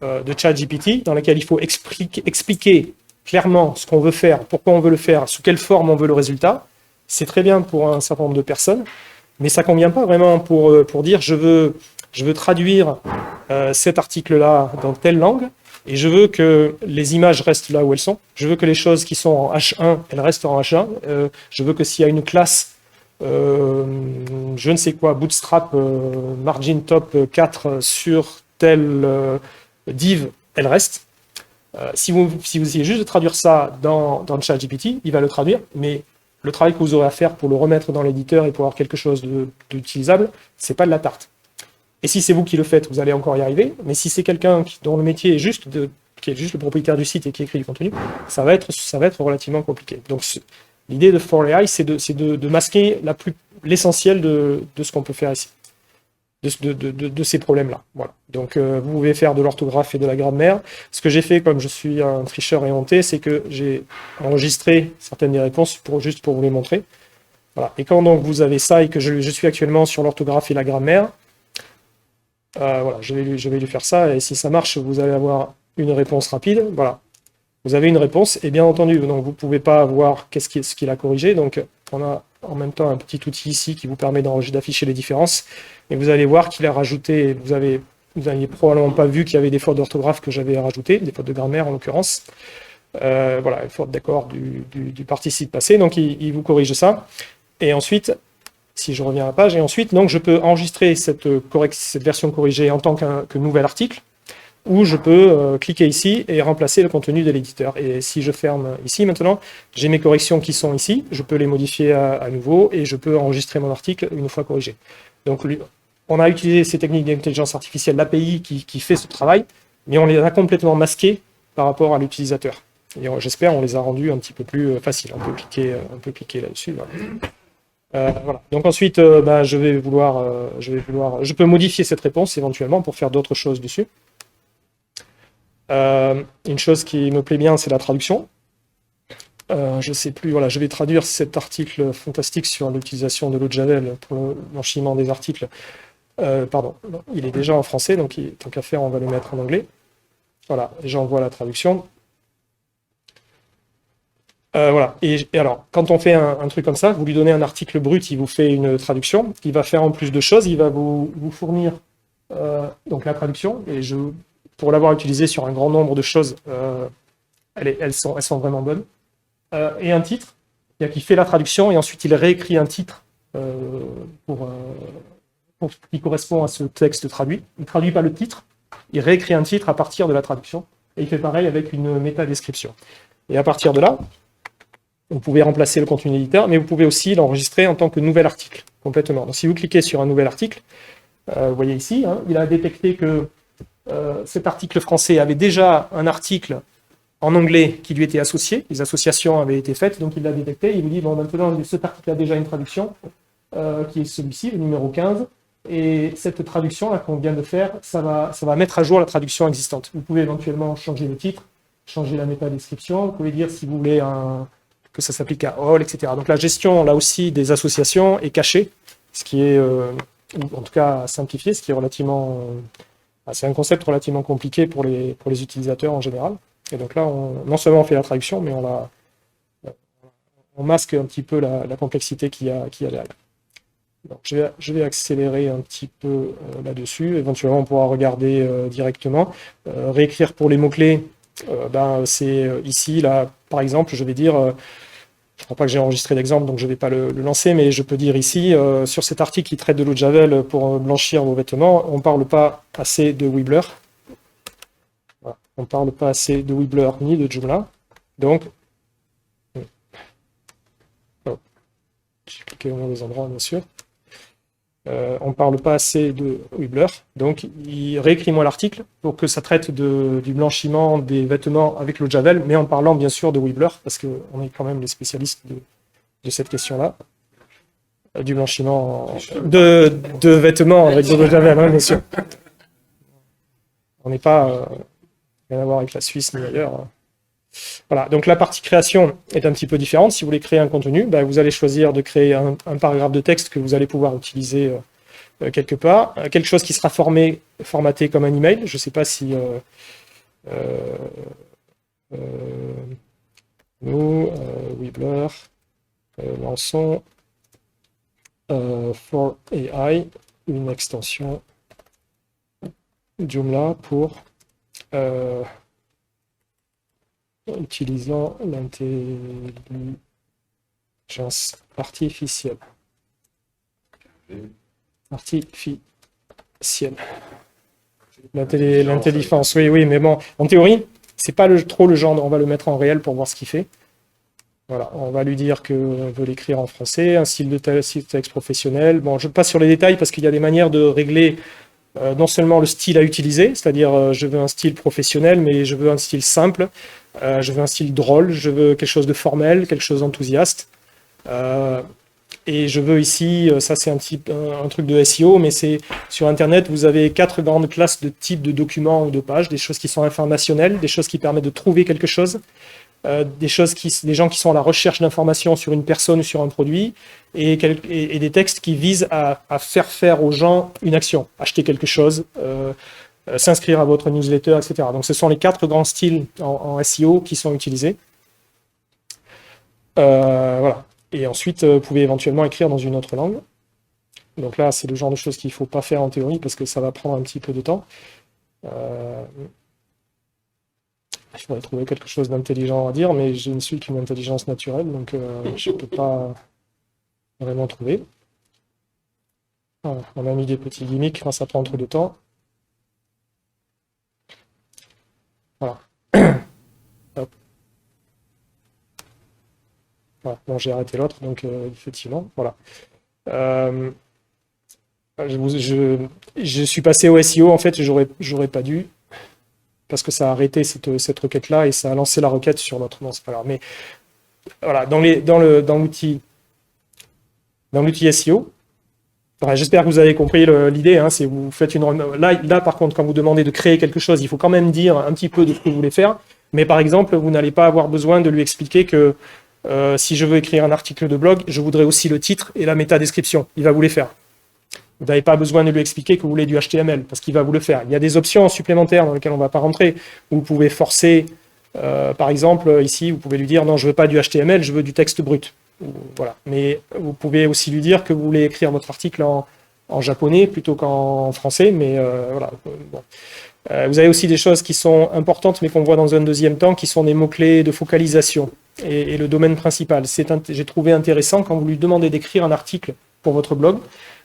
de ChatGPT, dans laquelle il faut expliquer clairement ce qu'on veut faire, pourquoi on veut le faire, sous quelle forme on veut le résultat, c'est très bien pour un certain nombre de personnes, mais ça ne convient pas vraiment pour dire je veux traduire cet article-là dans telle langue, et je veux que les images restent là où elles sont, je veux que les choses qui sont en H1, elles restent en H1, je veux que s'il y a une classe je ne sais quoi, Bootstrap, margin top 4 sur tel div, elle reste. Si vous essayez juste de traduire ça dans ChatGPT, il va le traduire, mais le travail que vous aurez à faire pour le remettre dans l'éditeur et pour avoir quelque chose d'utilisable, c'est pas de la tarte. Et si c'est vous qui le faites, vous allez encore y arriver, mais si c'est quelqu'un dont le métier est qui est juste le propriétaire du site et qui écrit du contenu, ça va être relativement compliqué. Donc l'idée de For AI, c'est de masquer l'essentiel de ce qu'on peut faire ici, de ces problèmes-là. Voilà. Donc, vous pouvez faire de l'orthographe et de la grammaire. Ce que j'ai fait, comme je suis un tricheur et honté, c'est que j'ai enregistré certaines des réponses juste pour vous les montrer. Voilà. Et quand donc vous avez ça et que je suis actuellement sur l'orthographe et la grammaire, voilà, je vais lui faire ça. Et si ça marche, vous allez avoir une réponse rapide. Voilà. Vous avez une réponse, et bien entendu, donc vous ne pouvez pas voir ce qu'il a corrigé, donc on a en même temps un petit outil ici qui vous permet d'afficher les différences, et vous allez voir qu'il a rajouté, vous n'aviez probablement pas vu qu'il y avait des fautes d'orthographe que j'avais rajoutées, des fautes de grammaire en l'occurrence, voilà, une faute d'accord du participe passé, donc il vous corrige ça, et ensuite, si je reviens à la page, et ensuite, donc je peux enregistrer cette version corrigée en tant que nouvel article, ou je peux cliquer ici et remplacer le contenu de l'éditeur. Et si je ferme ici maintenant, j'ai mes corrections qui sont ici, je peux les modifier à nouveau et je peux enregistrer mon article une fois corrigé. Donc on a utilisé ces techniques d'intelligence artificielle, l'API qui fait ce travail, mais on les a complètement masqués par rapport à l'utilisateur. Et j'espère on les a rendus un petit peu plus faciles. On peut cliquer là-dessus. Voilà. Donc ensuite, je peux modifier cette réponse éventuellement pour faire d'autres choses dessus. Une chose qui me plaît bien, c'est la traduction. Je sais plus, voilà, je vais traduire cet article fantastique sur l'utilisation de l'eau de Javel pour le blanchiment des articles Pardon, non, il est déjà en français, donc tant qu'à faire, on va le mettre en anglais. Voilà, et j'envoie la traduction. Voilà. Et alors, quand on fait un truc comme ça, vous lui donnez un article brut, il vous fait une traduction. Il va faire en plus de choses, il va vous fournir donc la traduction. Et pour l'avoir utilisé sur un grand nombre de choses, elles sont vraiment bonnes. Et un titre, qui fait la traduction et ensuite il réécrit un titre qui correspond à ce texte traduit. Il ne traduit pas le titre, il réécrit un titre à partir de la traduction. Et il fait pareil avec une métadescription. Et à partir de là, vous pouvez remplacer le contenu éditeur, mais vous pouvez aussi l'enregistrer en tant que nouvel article, complètement. Donc si vous cliquez sur un nouvel article, vous voyez ici, hein, il a détecté que cet article français avait déjà un article en anglais qui lui était associé, les associations avaient été faites, donc il l'a détecté, il vous dit, bon, maintenant, cet article a déjà une traduction, qui est celui-ci, le numéro 15, et cette traduction là qu'on vient de faire, ça va mettre à jour la traduction existante. Vous pouvez éventuellement changer le titre, changer la métadescription, vous pouvez dire si vous voulez que ça s'applique à all, etc. Donc la gestion, là aussi, des associations est cachée, ce qui est, en tout cas simplifié, ce qui est relativement... c'est un concept relativement compliqué pour les utilisateurs en général. Et donc là, non seulement on fait la traduction, mais on masque un petit peu la complexité qu'il y a derrière. Donc, je vais accélérer un petit peu là-dessus. Éventuellement, on pourra regarder directement. Réécrire pour les mots-clés, c'est ici, là, par exemple, je vais dire, je ne crois pas que j'ai enregistré d'exemple, donc je ne vais pas le lancer, mais je peux dire ici, sur cet article qui traite de l'eau de Javel pour blanchir vos vêtements, on ne parle pas assez de Weebler. Voilà. On ne parle pas assez de Weebler ni de Joomla. Donc, j'ai cliqué au mauvais endroit, bien sûr. On ne parle pas assez de Weebler, donc il réécrit-moi l'article pour que ça traite du blanchiment des vêtements avec l'eau de Javel, mais en parlant bien sûr de Weebler, parce qu'on est quand même les spécialistes de cette question-là, du blanchiment de vêtements avec l'eau de Javel, hein, bien sûr. On n'est pas rien à voir avec la Suisse ni ailleurs. Voilà, donc la partie création est un petit peu différente. Si vous voulez créer un contenu, vous allez choisir de créer un paragraphe de texte que vous allez pouvoir utiliser quelque part. Quelque chose qui sera formaté comme un email. Je ne sais pas si nous, Weebler, lançons for AI une extension Joomla pour utilisant l'intelligence artificielle. L'intelligence, oui, mais bon, en théorie, c'est pas trop le genre, on va le mettre en réel pour voir ce qu'il fait. Voilà, on va lui dire qu'on veut l'écrire en français, un style de texte professionnel. Bon, je passe sur les détails parce qu'il y a des manières de régler non seulement le style à utiliser, c'est-à-dire je veux un style professionnel, mais je veux un style simple, je veux un style drôle, je veux quelque chose de formel, quelque chose d'enthousiaste. Et je veux ici, ça c'est un truc de SEO, mais c'est sur Internet, vous avez 4 grandes classes de types de documents ou de pages, des choses qui sont informationnelles, des choses qui permettent de trouver quelque chose, des gens qui sont à la recherche d'informations sur une personne ou sur un produit, et des textes qui visent à faire aux gens une action, acheter quelque chose, s'inscrire à votre newsletter, etc. Donc ce sont les 4 grands styles en SEO qui sont utilisés. Voilà. Et ensuite, vous pouvez éventuellement écrire dans une autre langue. Donc là, c'est le genre de choses qu'il ne faut pas faire en théorie parce que ça va prendre un petit peu de temps. Il faudrait trouver quelque chose d'intelligent à dire, mais je ne suis qu'une intelligence naturelle, donc je ne peux pas vraiment trouver. Voilà, on a mis des petits gimmicks quand ça prend trop de temps. Voilà. Hop. Voilà. Bon, j'ai arrêté l'autre, donc effectivement, voilà. Je suis passé au SEO, en fait, j'aurais pas dû, parce que ça a arrêté cette requête-là et ça a lancé la requête sur l'autre. Non, c'est pas grave. Mais voilà, dans l'outil SEO, enfin, j'espère que vous avez compris l'idée. Hein, c'est vous faites là, par contre, quand vous demandez de créer quelque chose, il faut quand même dire un petit peu de ce que vous voulez faire. Mais par exemple, vous n'allez pas avoir besoin de lui expliquer que si je veux écrire un article de blog, je voudrais aussi le titre et la métadescription. Il va vous les faire. Vous n'avez pas besoin de lui expliquer que vous voulez du HTML, parce qu'il va vous le faire. Il y a des options supplémentaires dans lesquelles on ne va pas rentrer, où vous pouvez forcer, par exemple, ici, vous pouvez lui dire, non, je ne veux pas du HTML, je veux du texte brut. Voilà. Mais vous pouvez aussi lui dire que vous voulez écrire votre article en japonais plutôt qu'en français, mais voilà. Bon. Vous avez aussi des choses qui sont importantes, mais qu'on voit dans un deuxième temps, qui sont des mots-clés de focalisation et le domaine principal. J'ai trouvé intéressant, quand vous lui demandez d'écrire un article pour votre blog,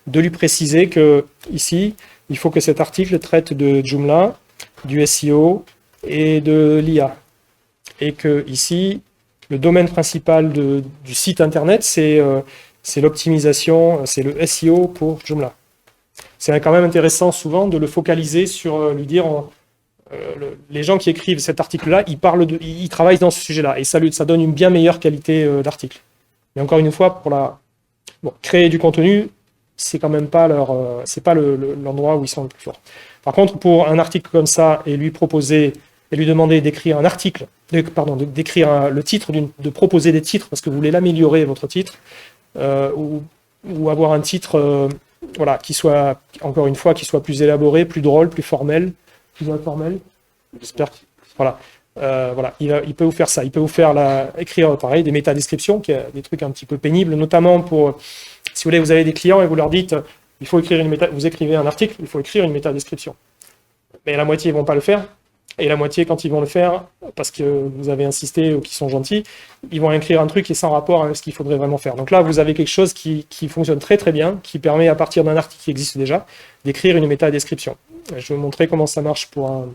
de lui préciser que ici, il faut que cet article traite de Joomla, du SEO et de l'IA. Et que ici, le domaine principal du site internet, c'est l'optimisation, c'est le SEO pour Joomla. C'est quand même intéressant souvent de le focaliser sur lui dire les gens qui écrivent cet article-là, ils travaillent dans ce sujet-là et ça donne une bien meilleure qualité d'article. Mais encore une fois, créer du contenu, c'est quand même pas c'est pas l'endroit où ils sont le plus forts. Par contre, pour un article comme ça et lui proposer et lui demander d'écrire un article, d'écrire le titre, de proposer des titres parce que vous voulez l'améliorer votre titre, ou avoir un titre voilà, qui soit, encore une fois, qui soit plus élaboré, plus drôle, plus formel, plus informel. J'espère que, voilà. Voilà, il peut vous faire ça. Il peut vous faire écrire, pareil, des métadescriptions, qui est des trucs un petit peu pénibles, notamment pour, si vous avez des clients et vous leur dites, il faut écrire vous écrivez un article, il faut écrire une métadescription. Mais la moitié, ils vont pas le faire. Et la moitié, quand ils vont le faire, parce que vous avez insisté ou qu'ils sont gentils, ils vont écrire un truc qui est sans rapport avec ce qu'il faudrait vraiment faire. Donc là, vous avez quelque chose qui fonctionne très très bien, qui permet, à partir d'un article qui existe déjà, d'écrire une métadescription. Je vais vous montrer comment ça marche pour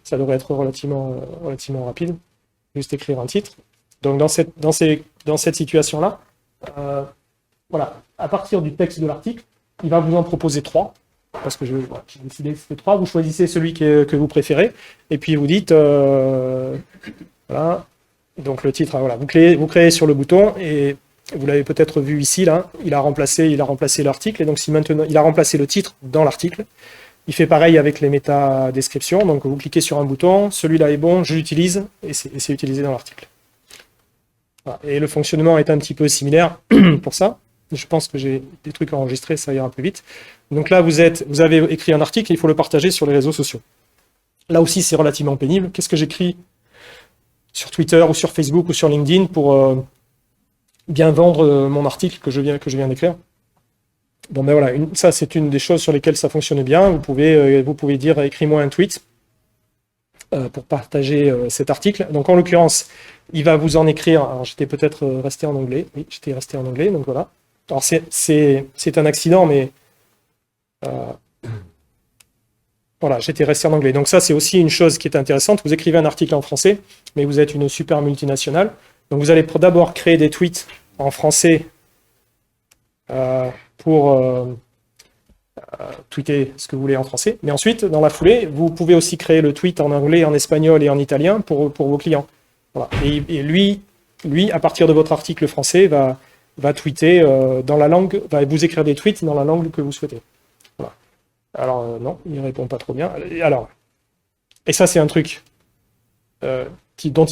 ça devrait être relativement rapide. Juste écrire un titre. Donc dans cette situation-là, voilà, à partir du texte de l'article, il va vous en proposer 3. Parce que j'ai décidé que c'était 3, vous choisissez celui que vous préférez, et puis vous dites, voilà, donc le titre, voilà, vous créez sur le bouton, et vous l'avez peut-être vu ici, là, il a remplacé l'article, et donc si maintenant, il a remplacé le titre dans l'article, il fait pareil avec les métadescriptions, donc vous cliquez sur un bouton, celui-là est bon, je l'utilise, et c'est utilisé dans l'article. Voilà. Et le fonctionnement est un petit peu similaire pour ça. Je pense que j'ai des trucs enregistrés, ça ira plus vite. Donc là, vous avez écrit un article et il faut le partager sur les réseaux sociaux. Là aussi, c'est relativement pénible. Qu'est-ce que j'écris sur Twitter ou sur Facebook ou sur LinkedIn pour bien vendre mon article que je viens d'écrire? Bon, ben voilà, ça c'est une des choses sur lesquelles ça fonctionne bien. Vous pouvez dire, écris-moi un tweet pour partager cet article. Donc en l'occurrence, il va vous en écrire. Alors j'étais peut-être resté en anglais. Oui, j'étais resté en anglais, donc voilà. Alors c'est un accident, mais voilà, j'étais resté en anglais. Donc ça, c'est aussi une chose qui est intéressante. Vous écrivez un article en français, mais vous êtes une super multinationale. Donc vous allez d'abord créer des tweets en français pour tweeter ce que vous voulez en français. Mais ensuite, dans la foulée, vous pouvez aussi créer le tweet en anglais, en espagnol et en italien pour vos clients. Voilà. Et lui, à partir de votre article français, va tweeter dans la langue, va vous écrire des tweets dans la langue que vous souhaitez. Voilà. Alors, non, il ne répond pas trop bien. Alors, et ça, c'est un truc dont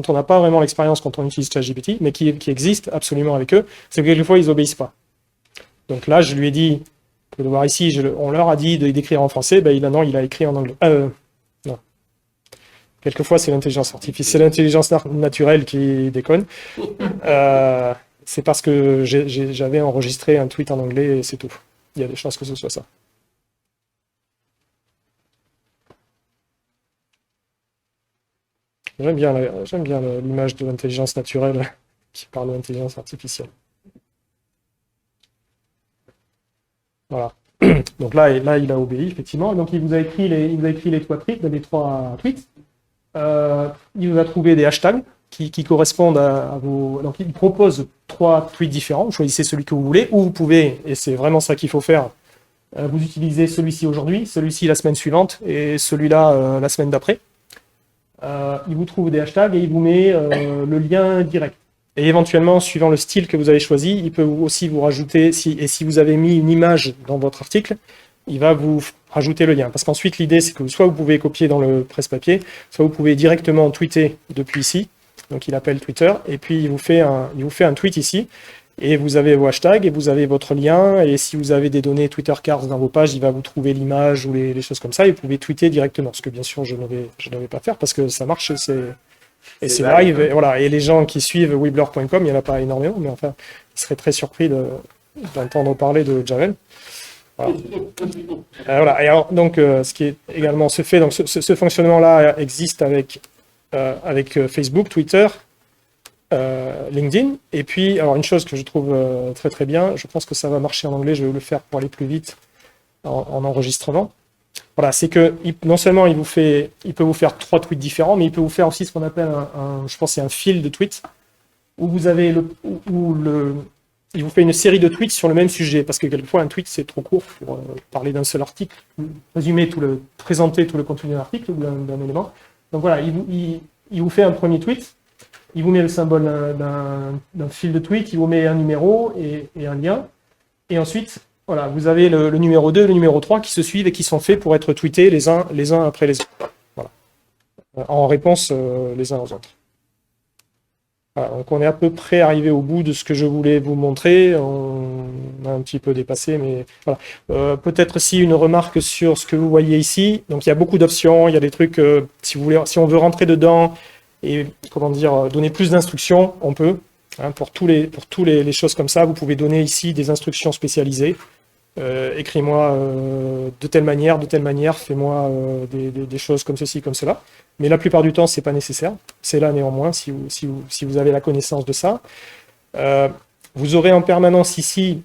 on n'a pas vraiment l'expérience quand on utilise ChatGPT, mais qui existe absolument avec eux, c'est que quelquefois, ils n'obéissent pas. Donc là, je lui ai dit, vous pouvez le voir ici, on leur a dit d'écrire en français, ben il a écrit en anglais. Non. Quelquefois, c'est l'intelligence artificielle, c'est l'intelligence naturelle qui déconne. C'est parce que j'avais enregistré un tweet en anglais et c'est tout. Il y a des chances que ce soit ça. J'aime bien l'image de l'intelligence naturelle qui parle de l'intelligence artificielle. Voilà. Donc là, il a obéi, effectivement. Donc il vous a écrit les trois tweets. Il vous a trouvé des hashtags qui correspondent à vos... Donc il propose 3 tweets différents. Vous choisissez celui que vous voulez, ou vous pouvez, et c'est vraiment ça qu'il faut faire, vous utilisez celui-ci aujourd'hui, celui-ci la semaine suivante, et celui-là la semaine d'après. Il vous trouve des hashtags et il vous met le lien direct. Et éventuellement, suivant le style que vous avez choisi, il peut aussi vous rajouter, si vous avez mis une image dans votre article, il va vous rajouter le lien. Parce qu'ensuite, l'idée, c'est que soit vous pouvez copier dans le presse-papier, soit vous pouvez directement tweeter depuis ici. Donc il appelle Twitter, et puis il vous fait un tweet ici. Et vous avez vos hashtags et vous avez votre lien. Et si vous avez des données Twitter Cards dans vos pages, il va vous trouver l'image ou les choses comme ça. Et vous pouvez tweeter directement. Ce que bien sûr, je ne vais pas faire parce que ça marche. C'est live. Et, voilà. Et les gens qui suivent Weebler.com, il n'y en a pas énormément, mais enfin, ils seraient très surpris d'entendre parler de Javel. Voilà. Voilà. Et alors, donc, ce qui est également se fait, donc ce fonctionnement-là existe avec Facebook, Twitter, LinkedIn. Et puis, alors une chose que je trouve très très bien, je pense que ça va marcher en anglais, je vais le faire pour aller plus vite en enregistrement. Voilà, c'est que non seulement il peut vous faire 3 tweets différents, mais il peut vous faire aussi ce qu'on appelle je pense c'est un fil de tweets, où vous avez il vous fait une série de tweets sur le même sujet, parce que quelquefois un tweet c'est trop court pour parler d'un seul article, présenter tout le contenu d'un article ou d'un élément. Donc voilà, il vous fait un premier tweet, il vous met le symbole d'un fil de tweet, il vous met un numéro et un lien, et ensuite, voilà, vous avez le numéro 2 et le numéro 3 qui se suivent et qui sont faits pour être tweetés les uns après les autres. Voilà. En réponse les uns aux autres. Voilà, donc on est à peu près arrivé au bout de ce que je voulais vous montrer. On a un petit peu dépassé, mais voilà. Peut-être aussi une remarque sur ce que vous voyez ici. Donc il y a beaucoup d'options, il y a des trucs, si on veut rentrer dedans et donner plus d'instructions, on peut. Hein, pour tous les choses comme ça, vous pouvez donner ici des instructions spécialisées. Écris-moi de telle manière, fais-moi des choses comme ceci, comme cela. Mais la plupart du temps, c'est pas nécessaire. C'est là néanmoins, si vous avez la connaissance de ça. Vous aurez en permanence ici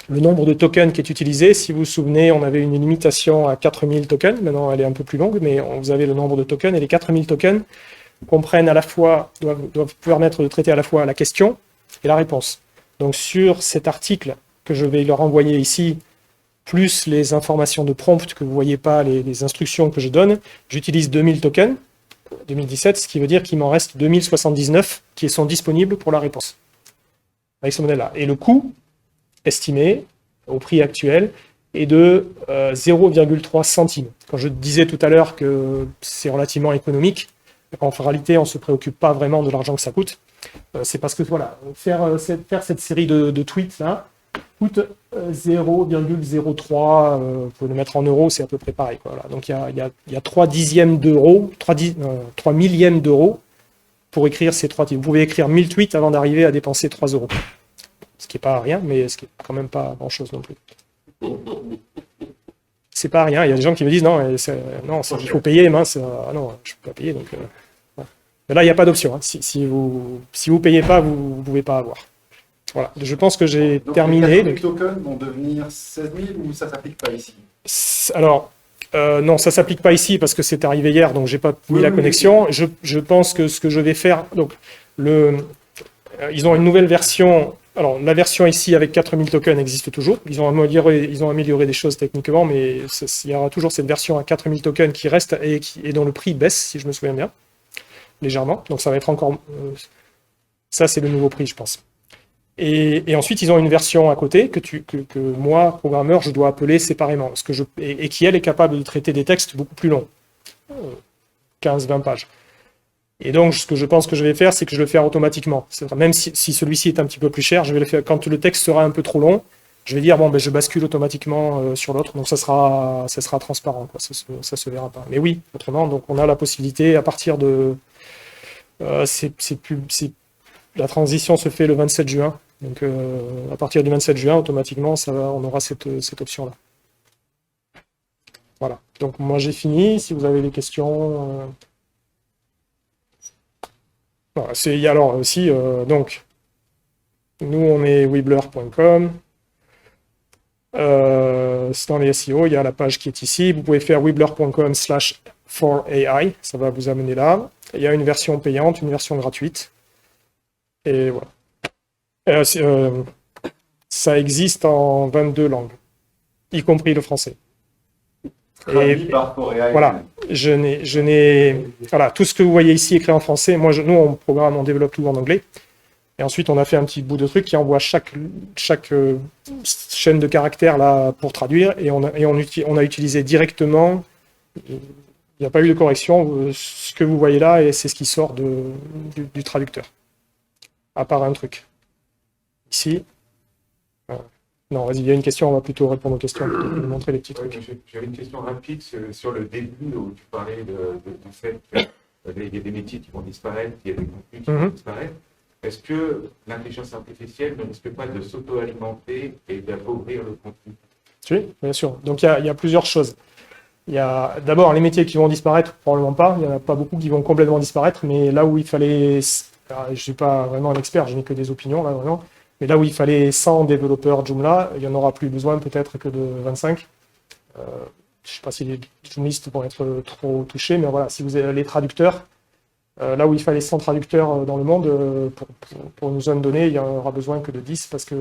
le nombre de tokens qui est utilisé. Si vous vous souvenez, on avait une limitation à 4000 tokens. Maintenant, elle est un peu plus longue, mais vous avez le nombre de tokens. Et les 4000 tokens comprennent à la fois, doivent permettre de traiter à la fois la question et la réponse. Donc sur cet article que je vais leur envoyer ici, plus les informations de prompt que vous ne voyez pas, les instructions que je donne, j'utilise 2000 tokens, 2017, ce qui veut dire qu'il m'en reste 2079 qui sont disponibles pour la réponse, avec ce modèle-là. Et le coût estimé au prix actuel est de 0,3 centimes. Quand je disais tout à l'heure que c'est relativement économique, en réalité on ne se préoccupe pas vraiment de l'argent que ça coûte, c'est parce que voilà, faire cette série de tweets là, coûte 0,03, vous pouvez le mettre en euros, c'est à peu près pareil. Voilà. Donc il y a 3 dixièmes d'euros, 3 millièmes d'euros pour écrire ces 3 tweets. Vous pouvez écrire 1000 tweets avant d'arriver à dépenser 3 euros. Ce qui n'est pas rien, mais ce qui n'est quand même pas grand-chose non plus. C'est pas rien, il y a des gens qui me disent non, il faut payer, mince, non, je ne peux pas payer. Donc, mais là, il n'y a pas d'option. Hein. Si vous ne payez pas, vous ne pouvez pas avoir. Voilà, je pense que j'ai terminé.
Les tokens vont devenir 16 000 ou ça ne s'applique pas ici?
Alors, non, ça ne s'applique pas ici parce que c'est arrivé hier, donc je n'ai pas mis la connexion. Je pense que ce que je vais faire, donc, ils ont une nouvelle version. Alors, la version ici avec 4000 tokens existe toujours. Ils ont amélioré des choses techniquement, mais il y aura toujours cette version à 4000 tokens qui reste et dont le prix baisse, si je me souviens bien, légèrement. Donc, ça va être encore. Ça, c'est le nouveau prix, je pense. Et ensuite, ils ont une version à côté que moi, programmeur, je dois appeler séparément, et qui, elle, est capable de traiter des textes beaucoup plus longs, 15-20 pages. Et donc, ce que je pense que je vais faire, c'est que je vais le faire automatiquement. Même si celui-ci est un petit peu plus cher, je vais le faire quand le texte sera un peu trop long. Je vais dire, bon, ben, je bascule automatiquement sur l'autre, donc ça sera transparent, quoi. Ça se verra pas. Mais oui, autrement, donc on a la possibilité, à partir de... la transition se fait le 27 juin. Donc, à partir du 27 juin, automatiquement, on aura cette option-là. Voilà. Donc, moi, j'ai fini. Si vous avez des questions... Voilà, alors aussi, donc, nous, on est weebler.com. C'est dans les SEO, il y a la page qui est ici. Vous pouvez faire weebler.com/for-AI. Ça va vous amener là. Il y a une version payante, une version gratuite. Et voilà. Ça existe en 22 langues, y compris le français.
Traduit par For-AI.
Voilà, voilà, tout ce que vous voyez ici écrit en français, nous on développe tout en anglais. Et ensuite on a fait un petit bout de truc qui envoie chaque chaîne de caractères là pour traduire, et on a utilisé directement, il n'y a pas eu de correction, ce que vous voyez là, et c'est ce qui sort du traducteur. À part un truc. ici. Non, vas-y, il y a une question, on va plutôt répondre aux questions, plutôt que de montrer les petits
Ouais,
trucs.
j'avais une question rapide sur le début où tu parlais du fait qu'il y a des métiers qui vont disparaître, qu'il y a des contenus qui vont disparaître. Est-ce que l'intelligence artificielle ne risque pas de s'auto-alimenter et d'appauvrir le contenu?
Oui, bien sûr. Donc il y a plusieurs choses. Il y a d'abord les métiers qui vont disparaître, probablement pas. Il n'y en a pas beaucoup qui vont complètement disparaître, mais là où il fallait, alors, je ne suis pas vraiment un expert, je n'ai que des opinions là vraiment, mais là où il fallait 100 développeurs Joomla, il n'y en aura plus besoin peut-être que de 25. Je ne sais pas si les Joomlistes vont être trop touchés, mais voilà, si vous avez les traducteurs, là où il fallait 100 traducteurs dans le monde, pour une zone donnée, il n'y en aura besoin que de 10 parce que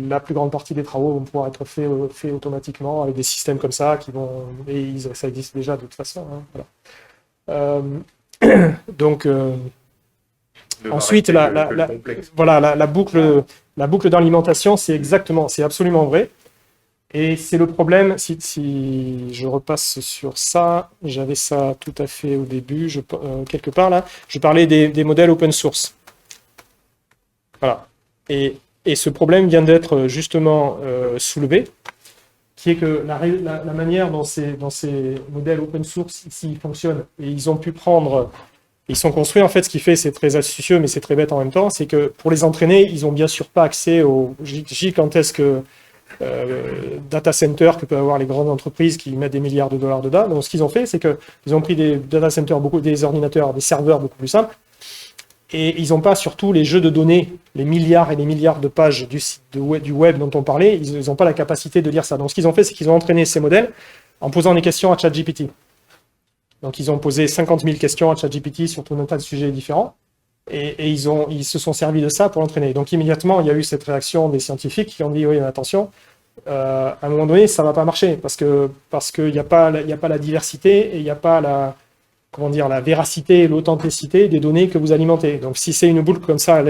la plus grande partie des travaux vont pouvoir être faits automatiquement avec des systèmes comme ça qui vont. Et ça existe déjà de toute façon. Hein, voilà. Donc, ensuite, voilà, la boucle d'alimentation, c'est absolument vrai. Et c'est le problème, si je repasse sur ça, j'avais ça tout à fait au début, quelque part là, je parlais des modèles open source. Voilà. Et ce problème vient d'être justement soulevé, qui est que la manière dont ces modèles open source ici fonctionnent, et ils ont pu prendre, ils sont construits en fait, ce qui fait, c'est très astucieux, mais c'est très bête en même temps, c'est que pour les entraîner, ils ont bien sûr pas accès aux gigantesques data centers que peuvent avoir les grandes entreprises qui mettent des milliards de dollars dedans. Donc ce qu'ils ont fait, c'est qu'ils ont pris des data centers, des ordinateurs, des serveurs beaucoup plus simples, et ils n'ont pas surtout les jeux de données, les milliards et les milliards de pages du web dont on parlait, ils n'ont pas la capacité de lire ça. Donc ce qu'ils ont fait, c'est qu'ils ont entraîné ces modèles en posant des questions à ChatGPT. Donc ils ont posé 50 000 questions à ChatGPT sur tout un tas de sujets différents, et ils se sont servis de ça pour l'entraîner. Donc immédiatement, il y a eu cette réaction des scientifiques qui ont dit oui, mais attention, à un moment donné, ça ne va pas marcher parce qu'il n'y a pas la diversité et il n'y a pas la véracité et l'authenticité des données que vous alimentez. Donc si c'est une boucle comme ça,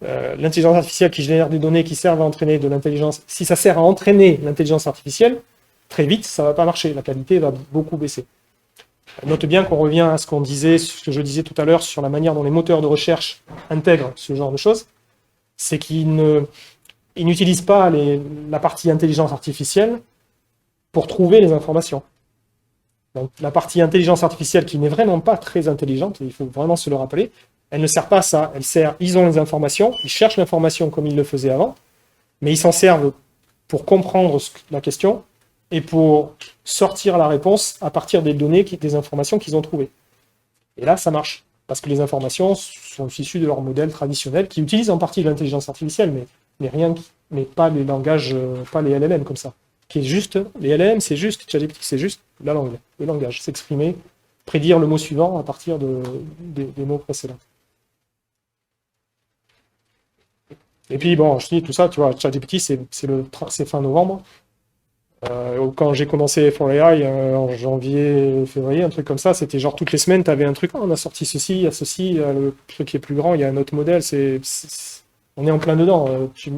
l'intelligence artificielle qui génère des données qui servent à entraîner de l'intelligence, si ça sert à entraîner l'intelligence artificielle, très vite, ça ne va pas marcher. La qualité va beaucoup baisser. Note bien qu'on revient à ce que je disais tout à l'heure sur la manière dont les moteurs de recherche intègrent ce genre de choses. C'est qu'ils n'utilisent pas la partie intelligence artificielle pour trouver les informations. Donc, la partie intelligence artificielle qui n'est vraiment pas très intelligente, il faut vraiment se le rappeler, elle ne sert pas à ça. Ils ont les informations, ils cherchent l'information comme ils le faisaient avant, mais ils s'en servent pour comprendre la question et pour sortir la réponse à partir des données, des informations qu'ils ont trouvées. Et là, ça marche, parce que les informations sont issues de leur modèle traditionnel, qui utilise en partie l'intelligence artificielle, mais pas les langages, pas les LLM comme ça. Qui est juste, les LLM, c'est juste, ChatGPT, c'est juste la langue, le langage, s'exprimer, prédire le mot suivant à partir des mots précédents. Et puis, bon, je dis tout ça, tu vois, ChatGPT, c'est fin novembre. Quand j'ai commencé For AI en janvier, février, un truc comme ça, c'était genre toutes les semaines, tu avais un truc, on a sorti ceci, il y a ceci, il y a le truc qui est plus grand, il y a un autre modèle, on est en plein dedans.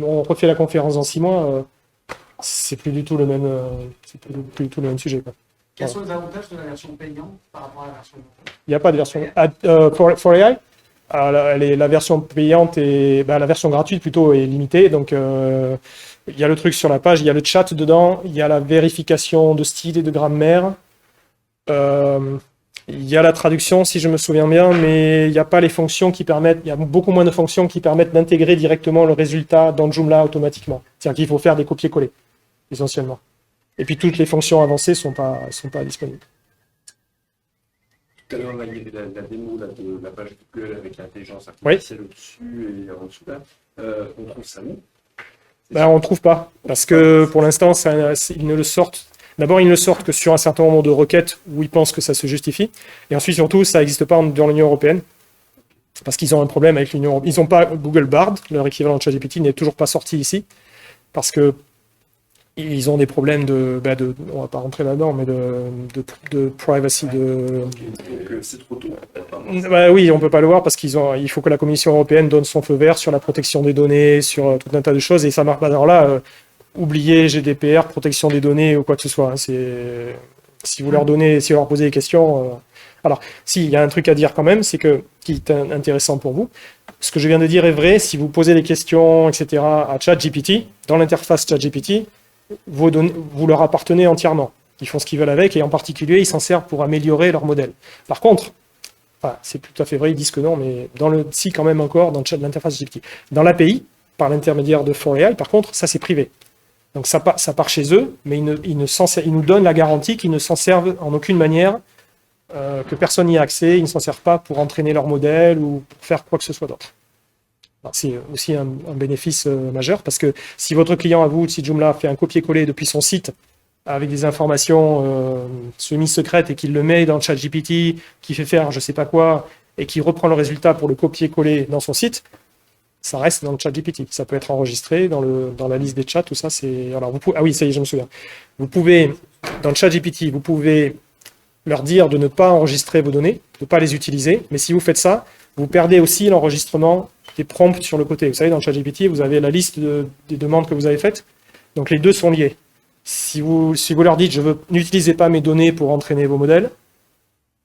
On refait la conférence dans 6 mois, c'est plus du tout le même, sujet. Quoi.
Quels sont les avantages de la version payante par rapport à la version gratuite?
Il n'y a pas de version. For AI, la version payante et la version gratuite plutôt est limitée, donc il y a le truc sur la page, il y a le chat dedans, il y a la vérification de style et de grammaire, il y a la traduction si je me souviens bien, mais il n'y a pas les fonctions qui permettent, il y a beaucoup moins de fonctions qui permettent d'intégrer directement le résultat dans Joomla automatiquement. C'est-à-dire qu'il faut faire des copier-coller, essentiellement. Et puis toutes les fonctions avancées sont pas disponibles.
Tout à l'heure, il y avait la démo de la page Google avec l'intelligence artificielle au-dessus et en dessous. Là. On trouve ça où?
On ne trouve pas, parce que pour l'instant, ils ne le sortent. D'abord, ils ne le sortent que sur un certain nombre de requêtes où ils pensent que ça se justifie. Et ensuite, surtout, ça n'existe pas dans l'Union européenne, parce qu'ils ont un problème avec l'Union européenne. Ils n'ont pas Google Bard, leur équivalent de ChatGPT n'est toujours pas sorti ici, parce que ils ont des problèmes on ne va pas rentrer là-dedans, mais de privacy. Donc
c'est trop tôt.
Oui, on ne peut pas le voir parce il faut que la Commission européenne donne son feu vert sur la protection des données, sur tout un tas de choses, et ça marche pas. Alors là, oubliez GDPR, protection des données ou quoi que ce soit. Si vous leur posez des questions... Alors, si, il y a un truc à dire quand même, qui est intéressant pour vous. Ce que je viens de dire est vrai, si vous posez des questions, etc., à ChatGPT, dans l'interface ChatGPT, vous leur appartenez entièrement. Ils font ce qu'ils veulent avec, et en particulier, ils s'en servent pour améliorer leur modèle. Par contre, c'est tout à fait vrai, ils disent que non, mais si quand même encore, dans l'interface GPT. Dans l'API, par l'intermédiaire de 4AI, par contre, ça c'est privé. Donc ça part chez eux, mais ils nous donnent la garantie qu'ils ne s'en servent en aucune manière, que personne n'y a accès, ils ne s'en servent pas pour entraîner leur modèle ou pour faire quoi que ce soit d'autre. C'est aussi un bénéfice majeur, parce que si votre client à vous, si Joomla fait un copier-coller depuis son site avec des informations semi-secrètes et qu'il le met dans le ChatGPT, qui fait faire je sais pas quoi, et qui reprend le résultat pour le copier-coller dans son site, ça reste dans le ChatGPT. Ça peut être enregistré dans la liste des chats, tout ça. Alors, ah oui, ça y est, je me souviens. Vous pouvez, dans le ChatGPT, vous pouvez leur dire de ne pas enregistrer vos données, de ne pas les utiliser, mais si vous faites ça, vous perdez aussi l'enregistrement des prompts sur le côté. Vous savez, dans le ChatGPT, vous avez la liste des demandes que vous avez faites, donc les deux sont liés. Si vous leur dites n'utilisez pas mes données pour entraîner vos modèles,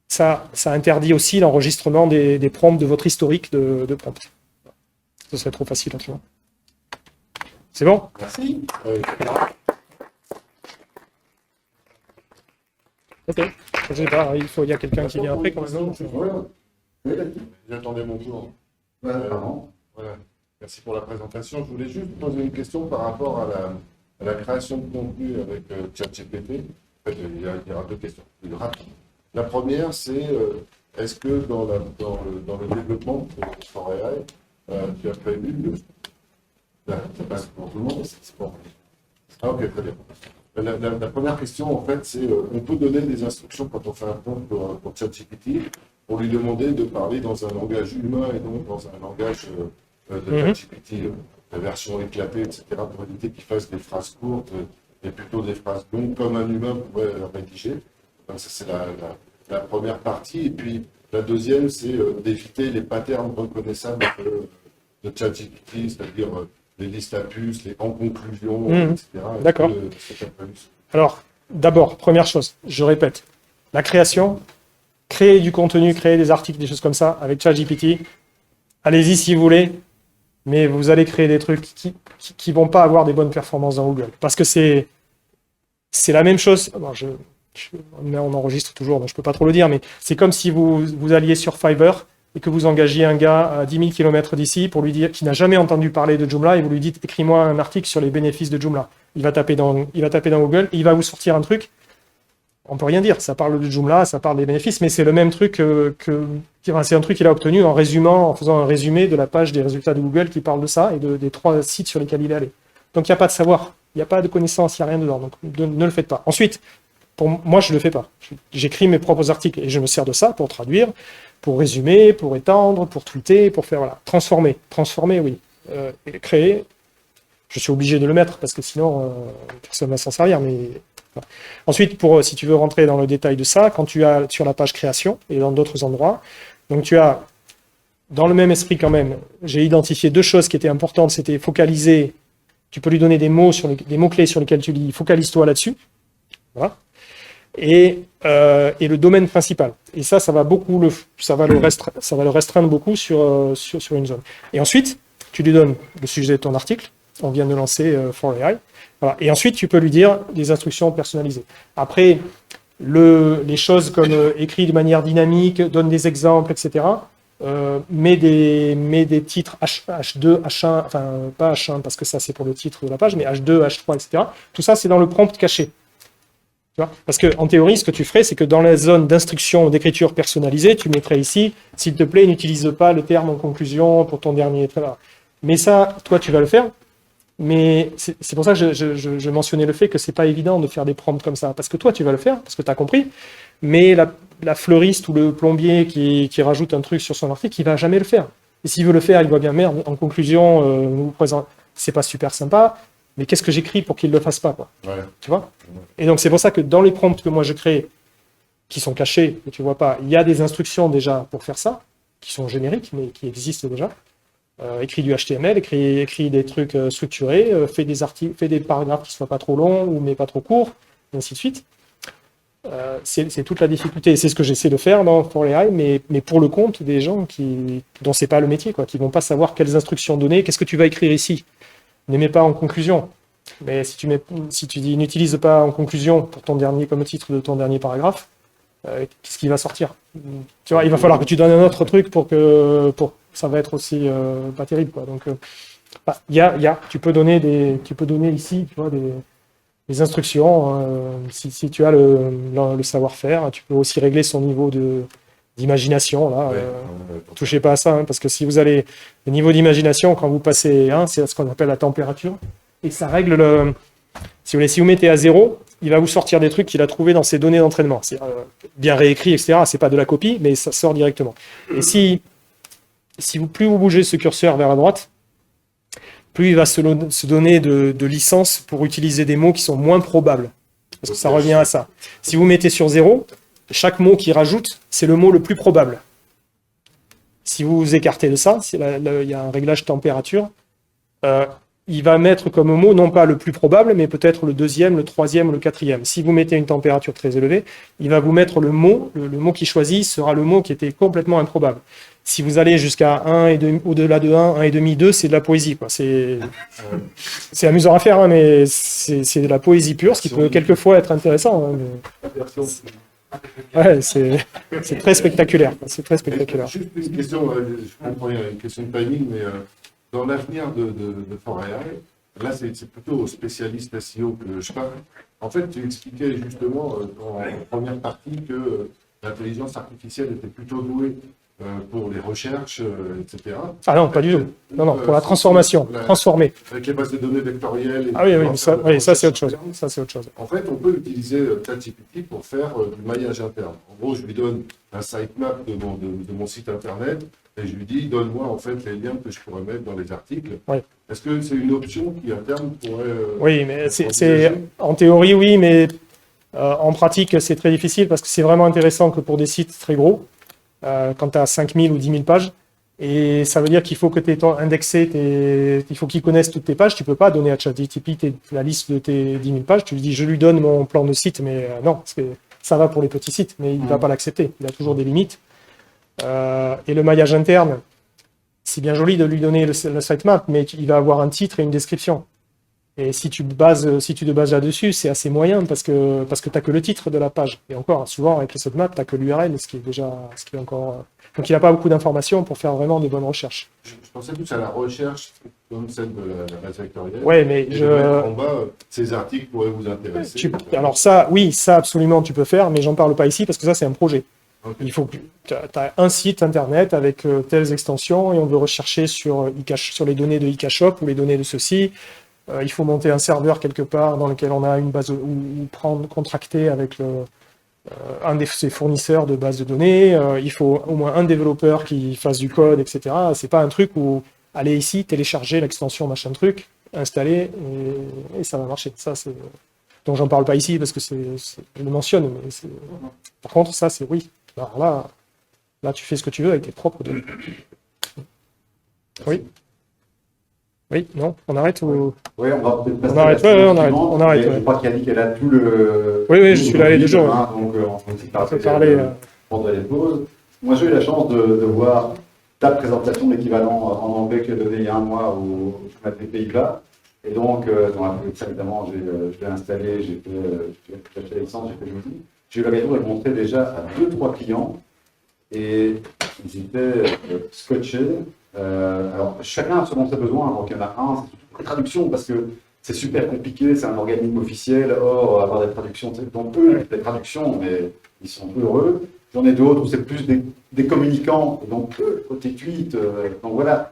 ça interdit aussi l'enregistrement des prompts de votre historique de prompts. Ce serait trop facile, autrement. C'est bon?
Merci.
Ok. Je sais pas, il y a quelqu'un qui vient après quand même.
J'attendais mon tour.
Pardon.
Voilà. Merci pour la présentation. Je voulais juste poser une question par rapport à la création de contenu avec ChatGPT. En fait, il y aura deux questions plus rapides. La première, c'est est-ce que dans le développement de Foray, tu as prévu ça passe pour tout le monde, c'est bon. Ah, ok, très bien. La première question, en fait, c'est on peut donner des instructions quand on fait un prompt pour ChatGPT pour lui demander de parler dans un langage humain et non dans un langage de ChatGPT, la version éclatée, etc., pour éviter qu'il fasse des phrases courtes et plutôt des phrases longues comme un humain pourrait rédiger. Donc ça, c'est la première partie. Et puis, la deuxième, c'est d'éviter les patterns reconnaissables de ChatGPT, c'est-à-dire les listes à puces, les en conclusion, etc.
D'accord. Alors, d'abord, première chose, je répète, la création, créer du contenu, créer des articles, des choses comme ça avec ChatGPT, allez-y si vous voulez, mais vous allez créer des trucs qui vont pas avoir des bonnes performances dans Google. Parce que c'est la même chose. Bon, on enregistre toujours, donc je peux pas trop le dire, mais c'est comme si vous alliez sur Fiverr et que vous engagiez un gars à 10 000 km d'ici pour lui dire qu'il n'a jamais entendu parler de Joomla et vous lui dites écris-moi un article sur les bénéfices de Joomla. Il va taper dans Google, et il va vous sortir un truc. On peut rien dire, ça parle de Joomla, ça parle des bénéfices, mais c'est le même truc c'est un truc qu'il a obtenu en faisant un résumé de la page des résultats de Google qui parle de ça et des 3 sites sur lesquels il est allé. Donc il n'y a pas de savoir, il n'y a pas de connaissance, il n'y a rien dedans, donc ne le faites pas. Ensuite, pour moi, je ne le fais pas. J'écris mes propres articles et je me sers de ça pour traduire, pour résumer, pour étendre, pour tweeter, pour faire, voilà. Transformer, oui. Et créer, je suis obligé de le mettre parce que sinon, personne ne va s'en servir. Mais... Voilà. Ensuite, si tu veux rentrer dans le détail de ça, quand tu as sur la page création et dans d'autres endroits, donc tu as, dans le même esprit quand même, j'ai identifié 2 choses qui étaient importantes, c'était focaliser, tu peux lui donner des mots-clés sur lesquels tu dis, focalise-toi là-dessus. Voilà. Et le domaine principal. Et ça va le restreindre beaucoup sur une zone. Et ensuite, tu lui donnes le sujet de ton article. On vient de lancer 4AI. Voilà. Et ensuite, tu peux lui dire des instructions personnalisées. Après, les choses comme écrit de manière dynamique, donne des exemples, etc. Mets des titres H2, H1, enfin pas H1 parce que ça c'est pour le titre de la page, mais H2, H3, etc. Tout ça, c'est dans le prompt caché. Tu vois, parce qu'en théorie, ce que tu ferais, c'est que dans la zone d'instruction d'écriture personnalisée, tu mettrais ici, s'il te plaît, n'utilise pas le terme en conclusion pour ton dernier. Mais ça, toi, tu vas le faire. Mais c'est pour ça que je mentionnais le fait que c'est pas évident de faire des prompts comme ça. Parce que toi, tu vas le faire, parce que tu as compris. Mais la fleuriste ou le plombier qui rajoute un truc sur son article, il va jamais le faire. Et s'il veut le faire, il voit bien, merde, en conclusion, c'est pas super sympa. Mais qu'est-ce que j'écris pour qu'il ne le fasse pas, quoi.
Ouais.
Tu vois? Et donc, c'est pour ça que dans les prompts que moi je crée, qui sont cachés, que tu ne vois pas, il y a des instructions déjà pour faire ça, qui sont génériques, mais qui existent déjà. Écris du HTML, écris des trucs structurés, fais des paragraphes qui ne soient pas trop longs ou mais pas trop courts, et ainsi de suite. C'est toute la difficulté. Et c'est ce que j'essaie de faire dans For AI, mais pour le compte des gens dont c'est pas le métier, quoi, qui vont pas savoir quelles instructions donner, qu'est-ce que tu vas écrire ici. Ne mets pas en conclusion. Mais si tu dis n'utilise pas en conclusion pour ton dernier, comme titre de ton dernier paragraphe, qu'est-ce qui va sortir? Tu vois, il va falloir que tu donnes un autre truc pour ça va être aussi pas terrible, quoi. Donc, tu peux donner ici, tu vois, des instructions. Si tu as le savoir-faire, tu peux aussi régler son niveau d'imagination. Là, touchez pas à ça, hein, parce que si vous allez le niveau d'imagination quand vous passez 1, c'est ce qu'on appelle la température, et ça règle si vous mettez à 0, il va vous sortir des trucs qu'il a trouvés dans ses données d'entraînement. C'est bien réécrit, etc. C'est pas de la copie, mais ça sort directement. Et plus vous bougez ce curseur vers la droite, plus il va se donner de licences pour utiliser des mots qui sont moins probables. Parce que ça revient à ça. Si vous mettez sur 0, chaque mot qu'il rajoute, c'est le mot le plus probable. Si vous vous écartez de ça, il y a un réglage température, il va mettre comme mot non pas le plus probable, mais peut-être le deuxième, le troisième, le quatrième. Si vous mettez une température très élevée, il va vous mettre le mot qu'il choisit sera le mot qui était complètement improbable. Si vous allez jusqu'à 1,5, au-delà de 1, 1,5, 2, c'est de la poésie, quoi. C'est amusant à faire, hein, mais c'est de la poésie pure, ce qui peut quelquefois être intéressant. Hein, mais... Ouais, c'est très spectaculaire. C'est très spectaculaire.
Juste une question, je comprends, il y a une question de timing, mais dans l'avenir de For AI, là c'est plutôt aux spécialistes SEO que je parle. En fait, tu expliquais justement dans la première partie que l'intelligence artificielle était plutôt douée pour les recherches, etc.
Ah non, pas du tout. Non, pour la transformation, transformer.
Avec les bases de données vectorielles.
Ah oui, ça c'est autre chose. Ça c'est autre chose.
En fait, on peut utiliser ChatGPT pour faire du maillage interne. En gros, je lui donne un sitemap de mon site internet et je lui dis, donne-moi en fait les liens que je pourrais mettre dans les articles. Oui. Est-ce que c'est une option qui à terme pourrait...
oui, mais c'est en théorie, oui, mais en pratique, c'est très difficile parce que c'est vraiment intéressant que pour des sites très gros, quand tu as 5000 ou 10 000 pages, et ça veut dire qu'il faut que tu aies indexé, il faut qu'il connaisse toutes tes pages. Tu ne peux pas donner à ChatGPT la liste de tes 10 000 pages. Tu lui dis, je lui donne mon plan de site, mais non, parce que ça va pour les petits sites, mais il ne va pas l'accepter. Il a toujours des limites. Et le maillage interne, c'est bien joli de lui donner le sitemap, mais il va avoir un titre et une description. Et si tu te bases là-dessus, c'est assez moyen parce que tu n'as que le titre de la page. Et encore, souvent avec le sitemap, tu n'as que l'URL, ce qui est encore... Donc il n'a pas beaucoup d'informations pour faire vraiment des bonnes recherches.
Je pensais plus à la recherche comme celle de la base vectorielle.
Oui, mais
en bas, ces articles pourraient vous intéresser.
Alors ça, oui, ça absolument tu peux faire, mais j'en parle pas ici parce que ça c'est un projet. Okay. Il faut que tu as un site internet avec telles extensions et on veut rechercher sur les données de Ikashop ou les données de ceci. Il faut monter un serveur quelque part dans lequel on a une base ou contracter avec un de ses fournisseurs de base de données. Il faut au moins un développeur qui fasse du code, etc. C'est pas un truc où aller ici, télécharger l'extension machin truc, installer et ça va marcher. Ça, donc j'en parle pas ici parce que je le mentionne. Mais par contre, ça c'est oui. Alors là, tu fais ce que tu veux avec tes propres données. Oui. Oui, non, on arrête ou...
Oui, on va peut-être passer
on arrête.
Je crois qu'Yannick, elle a tout le...
Oui, je suis là les 2 jours.
Hein, donc, on peut parler. Prendre les pauses. Moi, j'ai eu la chance de voir ta présentation d'équivalent en anglais que tu as donné il y a un mois au Championnat des Pays-Bas. Et donc, dans la ça, évidemment, je l'ai installé, j'ai fait la licence, j'ai fait l'outil. J'ai eu l'occasion de le montrer déjà à 2-3 clients. Et ils étaient scotchés. Alors, chacun selon ses besoins, donc il y en a un, c'est surtout les traductions, parce que c'est super compliqué, c'est un organisme officiel, or avoir des traductions, donc eux, des traductions, mais ils sont heureux. J'en ai d'autres où c'est plus des communicants, donc eux, côté tweet, donc voilà,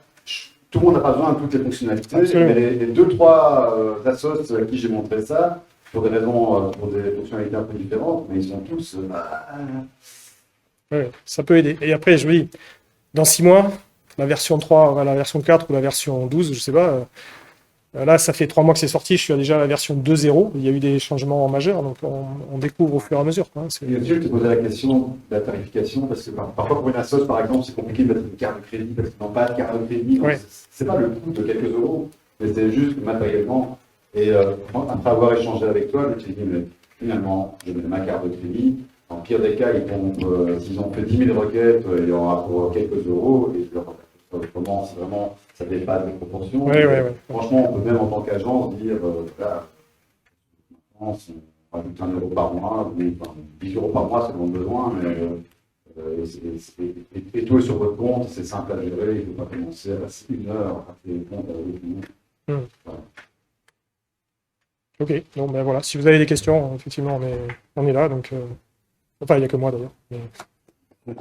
tout le monde n'a pas besoin de toutes les fonctionnalités, mais les 2-3 assos à qui j'ai montré ça, pour des raisons, pour des fonctionnalités un peu différentes, mais ils sont tous...
Oui, ça peut aider. Et après, je me dis, dans 6 mois, la version 3, la version 4 ou la version 12, je sais pas. Là, ça fait 3 mois que c'est sorti, je suis déjà à la version 2.0. Il y a eu des changements majeurs, donc on découvre au fur et à mesure. Hein,
je te posais la question de la tarification, parce que parfois pour une assoce, par exemple, c'est compliqué de mettre une carte de crédit, parce qu'ils n'ont pas de carte de crédit. Ouais. C'est pas le coût de quelques euros, mais c'est juste matériellement. Et après avoir échangé avec toi, je me suis dit, mais finalement, je mets ma carte de crédit. En pire des cas, s'ils ont fait 10 000 requêtes, il y aura pour quelques euros, et je leur comment c'est vraiment, ça dépasse les proportions. Franchement, on peut même en tant qu'agence dire, là, on rajoute 1 euro par mois, ou 10 euros par mois selon le besoin, mais et tout est sur votre compte, c'est simple à gérer, il ne faut pas commencer à passer 1 heure à faire les comptes avec tout le monde. Voilà.
Ok, donc ben voilà, si vous avez des questions, effectivement, on est là, donc... Enfin, il n'y a que moi d'ailleurs. Mais...